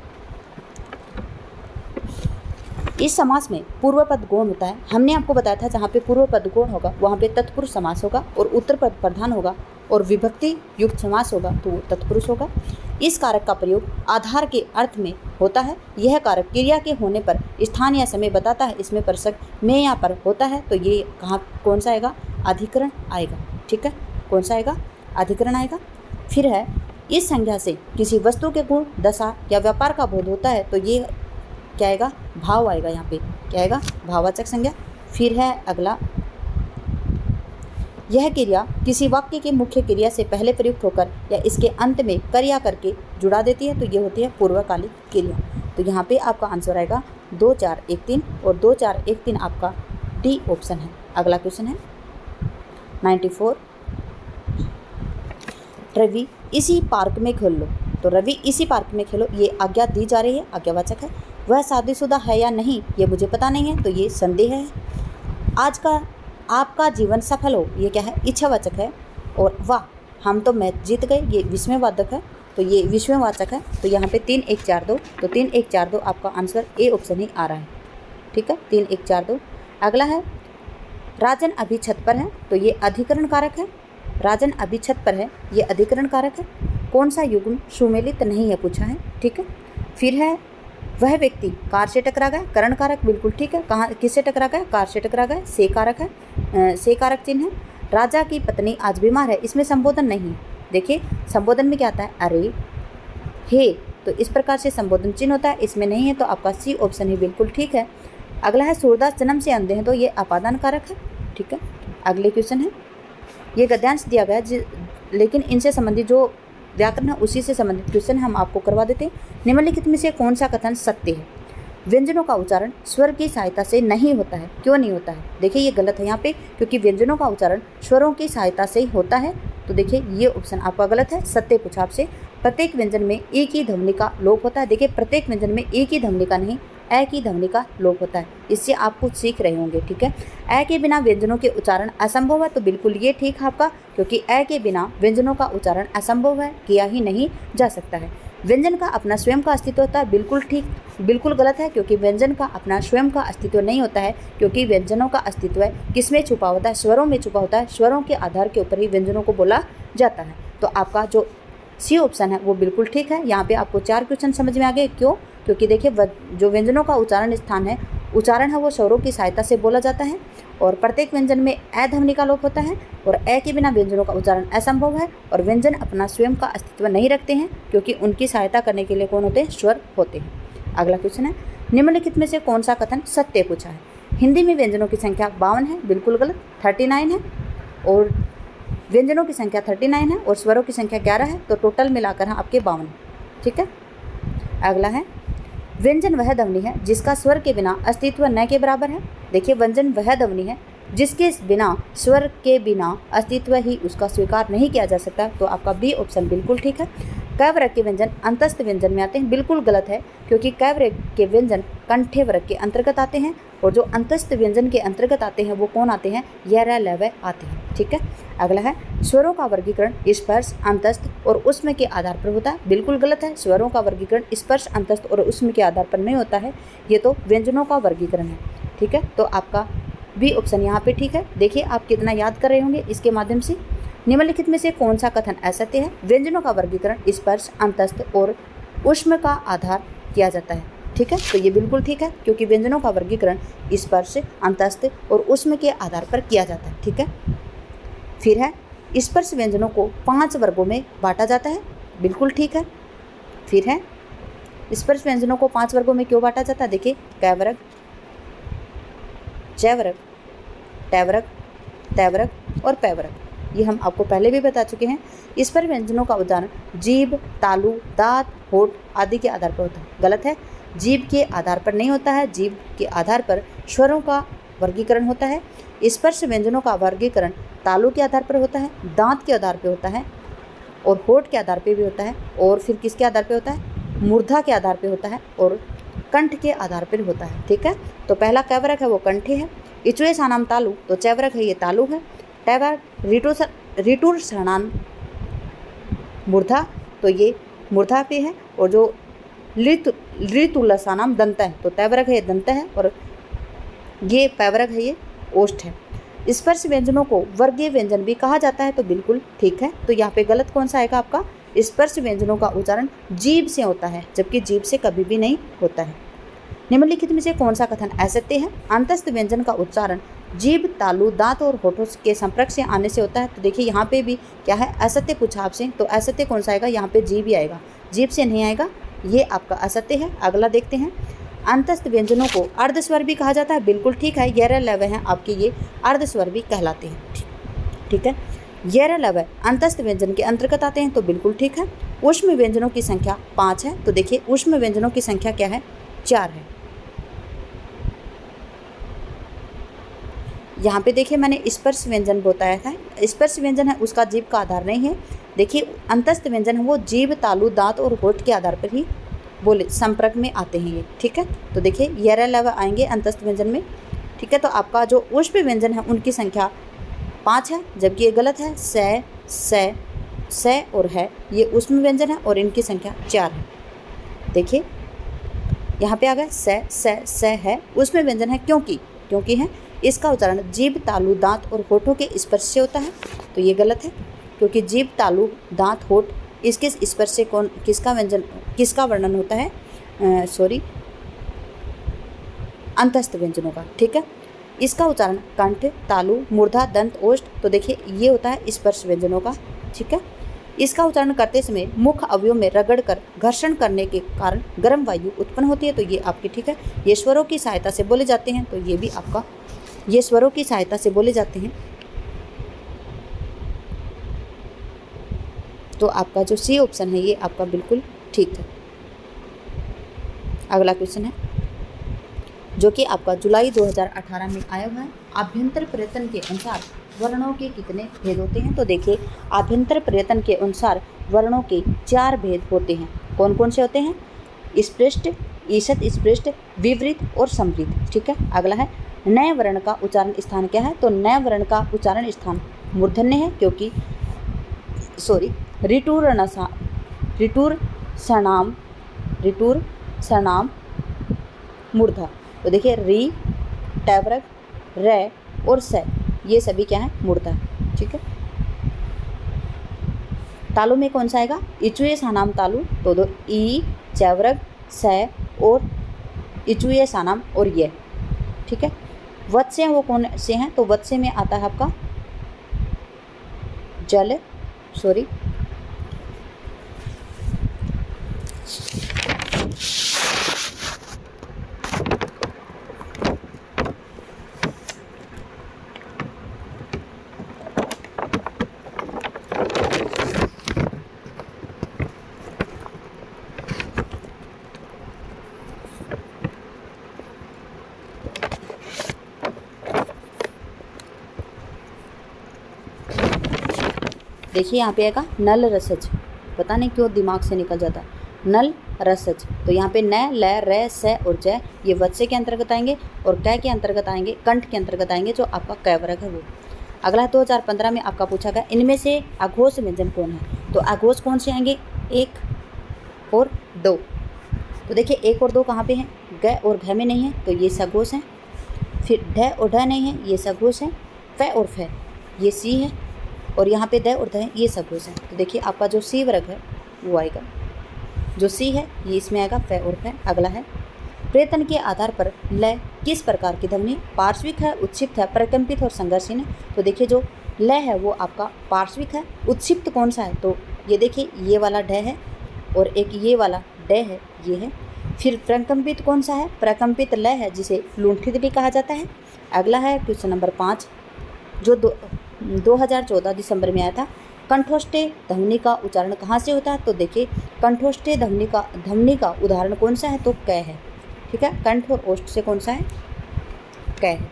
इस समास में पूर्व पद गौण होता है। हमने आपको बताया था जहाँ पे पूर्व पद गौण होगा वहाँ पे तत्पुरुष समास होगा, और उत्तर पद प्रधान होगा, और विभक्ति युक्त समास होगा तो वो तत्पुरुष होगा। इस कारक का प्रयोग आधार के अर्थ में होता है। यह कारक क्रिया के होने पर स्थान या समय बताता है। इसमें प्रसंग में या पर होता है, तो ये कहाँ कौन सा आएगा, अधिकरण आएगा, ठीक है, कौन सा आएगा, अधिकरण आएगा। फिर है, इस संज्ञा से किसी वस्तु के गुण, दशा या व्यापार का बोध होता है, तो ये क्या आएगा, भाव आएगा, यहाँ पे क्या आएगा, भाववाचक संज्ञा। फिर है अगला, यह क्रिया किसी वाक्य के मुख्य क्रिया से पहले प्रयुक्त होकर या इसके अंत में कर या करके जुड़ा देती है, तो ये होती है पूर्वकालिक क्रिया। तो यहाँ पे आपका आंसर आएगा 2, 4, 1, 3, और 2, 4, 1, 3 आपका डी ऑप्शन है। अगला क्वेश्चन है 94, रवि इसी पार्क में खेल लो, तो रवि इसी पार्क में खेलो ये आज्ञा दी जा रही है, आज्ञावाचक है। वह शादीशुदा है या नहीं ये मुझे पता नहीं है, तो ये संदेह है। आज का आपका जीवन सफल हो ये क्या है, इच्छावाचक है। और वाह हम तो मैच जीत गए ये विस्मयवाचक है, तो ये विस्मयवाचक है। तो यहाँ पे 3, 1, 4, 2, तो 3, 1, 4, 2 आपका आंसर ए ऑप्शन ही आ रहा है, ठीक है, 3, 1, 4, 2। अगला है, राजन अभी छत पर है, तो ये अधिकरण कारक है। राजन अभी छत पर है ये अधिकरण कारक है। कौन सा युग्म सुमेलित नहीं है पूछा है, ठीक है। फिर है, वह व्यक्ति कार से टकरा गया, करण कारक बिल्कुल ठीक है। कहाँ किससे टकरा गया, कार से टकरा गया, से कारक है, से कारक चिन्ह है। राजा की पत्नी आज बीमार है, इसमें संबोधन नहीं है। देखिए संबोधन में क्या आता है, अरे हे, तो इस प्रकार से संबोधन चिन्ह होता है, इसमें नहीं है, तो आपका सी ऑप्शन ही बिल्कुल ठीक है। अगला है, सूरदास जन्म से अंधे हैं, तो ये अपादान कारक है, ठीक है। अगले क्वेश्चन है, ये गद्यांश दिया गया लेकिन इनसे संबंधित जो व्याकरण है उसी से संबंधित क्वेश्चन हम आपको करवा देते हैं। निम्नलिखित में से कौन सा कथन सत्य है। व्यंजनों का उच्चारण स्वर की सहायता से नहीं होता है, क्यों नहीं होता है, देखिए ये गलत है यहाँ पे, क्योंकि व्यंजनों का उच्चारण स्वरों की सहायता से ही होता है। तो देखिए ये ऑप्शन आपका गलत है, सत्य पूछा आपसे। प्रत्येक व्यंजन में एक ही ध्वनि का लोप होता है। देखिए प्रत्येक व्यंजन में एक ही ध्वनि का नहीं, ए की ध्वनि का लोप होता है। इससे आप कुछ सीख रहे होंगे, ठीक है। ए के बिना व्यंजनों के उच्चारण असंभव है, तो बिल्कुल ये ठीक है आपका, क्योंकि ए के बिना व्यंजनों का उच्चारण असंभव है, किया ही नहीं जा सकता है। व्यंजन का अपना स्वयं का अस्तित्व होता है, बिल्कुल ठीक। बिल्कुल गलत है, क्योंकि व्यंजन का अपना स्वयं का अस्तित्व नहीं होता है, क्योंकि व्यंजनों का अस्तित्व किसमें छुपा होता है? स्वरों में छुपा होता है। स्वरों के आधार के ऊपर ही व्यंजनों को बोला जाता है। तो आपका जो सी ऑप्शन है वो बिल्कुल ठीक है। यहाँ पे आपको 4 क्वेश्चन समझ में आ गए। क्यों? क्योंकि देखिए जो व्यंजनों का उच्चारण स्थान है, उच्चारण है वो स्वरों की सहायता से बोला जाता है, और प्रत्येक व्यंजन में ए ध्वनि का लोप होता है, और ए के बिना व्यंजनों का उच्चारण असंभव है, और व्यंजन अपना स्वयं का अस्तित्व नहीं रखते हैं, क्योंकि उनकी सहायता करने के लिए कौन होते हैं? स्वर होते हैं। अगला क्वेश्चन है, निम्नलिखित में से कौन सा कथन सत्य पूछा है? हिंदी में व्यंजनों की संख्या 52 है, बिल्कुल गलत। 39 है, और व्यंजनों की संख्या 39 है और स्वरों की संख्या 11 है, तो टोटल मिलाकर है आपके 52, ठीक है। अगला है, व्यंजन वह ध्वनि है जिसका स्वर के बिना अस्तित्व न के बराबर है। देखिए व्यंजन वह ध्वनि है जिसके बिना स्वर के बिना अस्तित्व ही उसका स्वीकार नहीं किया जा सकता, तो आपका बी ऑप्शन बिल्कुल ठीक है। क वर्ग के व्यंजन अंतस्थ व्यंजन में आते हैं, बिल्कुल गलत है, क्योंकि क वर्ग के व्यंजन कंठे वर्ग के अंतर्गत आते हैं, और जो अंतस्थ व्यंजन के अंतर्गत आते हैं वो कौन आते हैं? य, र, ल, व आते हैं, ठीक है। अगला है, स्वरों का वर्गीकरण स्पर्श, अंतस्थ और उष्म के आधार पर होता है, बिल्कुल गलत है। स्वरों का वर्गीकरण स्पर्श, अंतस्थ और उष्म के आधार पर नहीं होता है, ये तो व्यंजनों का वर्गीकरण है, ठीक है। तो आपका बी ऑप्शन यहाँ पे ठीक है। देखिए आप कितना याद कर रहे होंगे इसके माध्यम से। निम्नलिखित में से कौन सा कथन असत्य है? व्यंजनों का वर्गीकरण स्पर्श, अंतस्थ और उष्म का आधार किया जाता है, ठीक है। तो ये बिल्कुल ठीक है, क्योंकि व्यंजनों का वर्गीकरण स्पर्श, अंतस्थ और उष्म के आधार पर किया जाता है, ठीक है। फिर है, स्पर्श व्यंजनों को 5 वर्गों में बांटा जाता है, बिल्कुल ठीक है। फिर है, स्पर्श व्यंजनों को 5 वर्गों में क्यों बांटा जाता है? देखिए क वर्ग, च वर्ग, ट वर्ग, त वर्ग और प वर्ग, ये हम आपको पहले भी बता चुके हैं। इस पर व्यंजनों का उदाहरण जीभ, तालु, दांत, होठ आदि के आधार पर होता है, गलत है। जीभ के आधार पर नहीं होता है, जीभ के आधार पर स्वरों का वर्गीकरण होता है। स्पर्श व्यंजनों का वर्गीकरण तालु के आधार पर होता है, दांत के आधार पर होता है, और होठ के आधार पर भी होता है, और फिर किसके आधार पर होता है? मूर्धा के आधार पर होता है, और कंठ के आधार पर होता है, ठीक है। तो पहला क वर्ग है वो कंठे है। इचुए सानाम तालु, तो च वर्ग है ये तालु है। ट वर्ग ऋटुर सणान मूर्धा, तो ये मूर्धा पे है। और जो ऋतुलसानाम दंत है, तो त वर्ग है ये दंत है, और ये प वर्ग है ये ओष्ठ है। स्पर्श व्यंजनों को वर्गीय व्यंजन भी कहा जाता है, तो बिल्कुल ठीक है। तो यहाँ पे गलत कौन सा आएगा आपका? स्पर्श व्यंजनों का उच्चारण जीभ से होता है, जबकि जीभ से कभी भी नहीं होता है। निम्नलिखित में से कौन सा कथन असत्य है? अंतस्थ व्यंजन का उच्चारण जीभ, तालु, दांत और होठों के संपर्क से आने से होता है, तो देखिए यहाँ पे भी क्या है? असत्य पूछा आपसे, तो असत्य कौन सा आएगा? यहाँ पे जीभ ही आएगा, जीभ से नहीं आएगा, ये आपका असत्य है। अगला देखते हैं, अंतस्थ व्यंजनों को अर्धस्वर भी कहा जाता है, बिल्कुल ठीक है। य, र, ल, व हैं आपके, ये अर्धस्वर भी कहलाते हैं, ठीक है। य, र, ल, व अंतस्थ व्यंजन के अंतर्गत आते हैं, तो बिल्कुल ठीक है। उष्म व्यंजनों की संख्या 5 है, तो देखिए उष्म व्यंजनों की संख्या क्या है? 4 है। यहाँ पे देखिए मैंने स्पर्श व्यंजन बताया था, स्पर्श व्यंजन है उसका जीभ का आधार नहीं है। देखिए अंतस्थ व्यंजन है वो जीभ, तालु, दांत और होठ के आधार पर ही बोले संपर्क में आते हैं ये, ठीक है। तो देखिए य, र, ल, व आएंगे अंतस्थ व्यंजन में, ठीक है। तो आपका जो उष्म व्यंजन है उनकी संख्या 5 है, जबकि ये गलत है। स और है ये उष्म व्यंजन है और इनकी संख्या 4 है। देखिए यहाँ पे आ गया स है उष्म व्यंजन है, क्योंकि है इसका उच्चारण जीभ, तालु, दांत और होठों के स्पर्श से होता है, तो ये गलत है, क्योंकि जीभ, तालु, दांत, होठ इसके स्पर्श से किसका वर्णन होता है? अंतस्थ व्यंजनों का, ठीक है। इसका उच्चारण कंठ, तालु, मूर्धा, दंत, ओष्ठ, तो देखिए ये होता है स्पर्श व्यंजनों का, ठीक है। इसका उच्चारण करते समय मुख अवयव में रगड़कर घर्षण करने के कारण गर्म वायु उत्पन्न होती है, तो ये आपकी ठीक है। ये स्वरों की सहायता से बोले जाते हैं, तो ये भी आपका, ये स्वरों की सहायता से बोले जाते हैं, तो आपका जो सी ऑप्शन है ये आपका बिल्कुल ठीक है। अगला क्वेश्चन है, जो कि आपका जुलाई 2018 में आया हुआ है। आभ्यंतर पर्यटन के अनुसार वर्णों के कितने भेद होते हैं? तो देखिए आभ्यंतर पर्यटन के अनुसार वर्णों के 4 भेद होते हैं। कौन कौन से होते हैं? स्पृष्ट, ईषत् स्पृष्ट, विवृत और समृद्ध। ठीक है। अगला है नए वर्ण का उच्चारण स्थान क्या है? तो नए वर्ण का उच्चारण स्थान मूर्धन्य है, क्योंकि ऋटुर सनाम मूर्धा। तो देखिए री, टैवरक, रे और से ये सभी क्या है? मूर्धा। ठीक है। तालु में कौन सा आएगा? इचुए सानाम तालु। तो दो ई, चैवरक, से और इचुए सानाम और ये। ठीक है। वत्स्य वो कौन से हैं? तो वत्स्य में आता है आपका जल, देखिए यहाँ पे आएगा नल रसज। पता नहीं क्यों दिमाग से निकल जाता है। नल रसज। तो यहाँ पे न, ल, रे, से और जय ये वत्स्य के अंतर्गत आएंगे और कै के अंतर्गत आएंगे, कंठ के अंतर्गत आएंगे, जो आपका कैवरक है वो। अगला 2015 में आपका पूछा गया इनमें से अघोष व्यंजन कौन है? तो अघोष कौन से आएंगे? 1 और 2। तो देखिए 1 और 2 कहाँ पे हैं? ग और घ में नहीं है, तो ये सघोष हैं। फिर ढ और ढ नहीं है, ये सघोष है। फ और फ ये सी है, और यहाँ पे द और ध ये सघोष है। तो देखिए आपका जो सी वर्ग है वो आएगा, जो सी है ये इसमें आएगा फ और फ। अगला है प्रयत्न के आधार पर लय किस प्रकार की ध्वनि? पार्श्विक है, उत्क्षिप्त है, प्रकंपित और संघर्षहीन है। तो देखिए जो लय है वो आपका पार्श्विक है। उत्क्षिप्त कौन सा है? तो ये देखिए ये वाला ढ है और एक ये वाला ड है, ये है। फिर प्रकंपित कौन सा है? प्रकंपित लय है, जिसे लुंठित भी कहा जाता है। अगला है क्वेश्चन नंबर 5, जो 2014 दिसंबर में आया था। कंठोष्ठे ध्वनि का उच्चारण कहाँ से होता है? तो देखिए कंठोष्ठे ध्वनि का उदाहरण कौन सा है? तो क है। ठीक है। कंठ और ओष्ठ से कौन सा है? क है।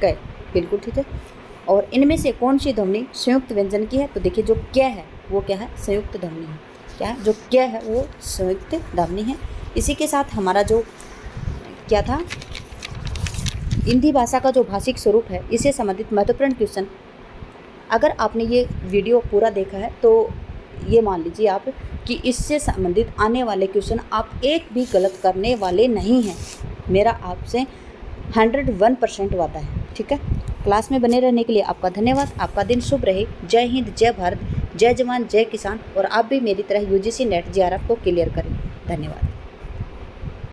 क बिल्कुल ठीक है। और इनमें से कौन सी ध्वनि संयुक्त व्यंजन की है? तो देखिए जो क है वो क्या है? संयुक्त ध्वनि है। क्या है? जो क है वो संयुक्त ध्वनि है। इसी के साथ हमारा जो क्या था, हिंदी भाषा का जो भाषिक स्वरूप है, इससे संबंधित महत्वपूर्ण क्वेश्चन, अगर आपने ये वीडियो पूरा देखा है तो ये मान लीजिए आप कि इससे संबंधित आने वाले क्वेश्चन आप एक भी गलत करने वाले नहीं हैं। मेरा आपसे 101% वादा है। ठीक है। क्लास में बने रहने के लिए आपका धन्यवाद। आपका दिन शुभ रहे। जय हिंद, जय भारत, जय जवान, जय किसान। और आप भी मेरी तरह UGC नेट JRF को क्लियर करें। धन्यवाद।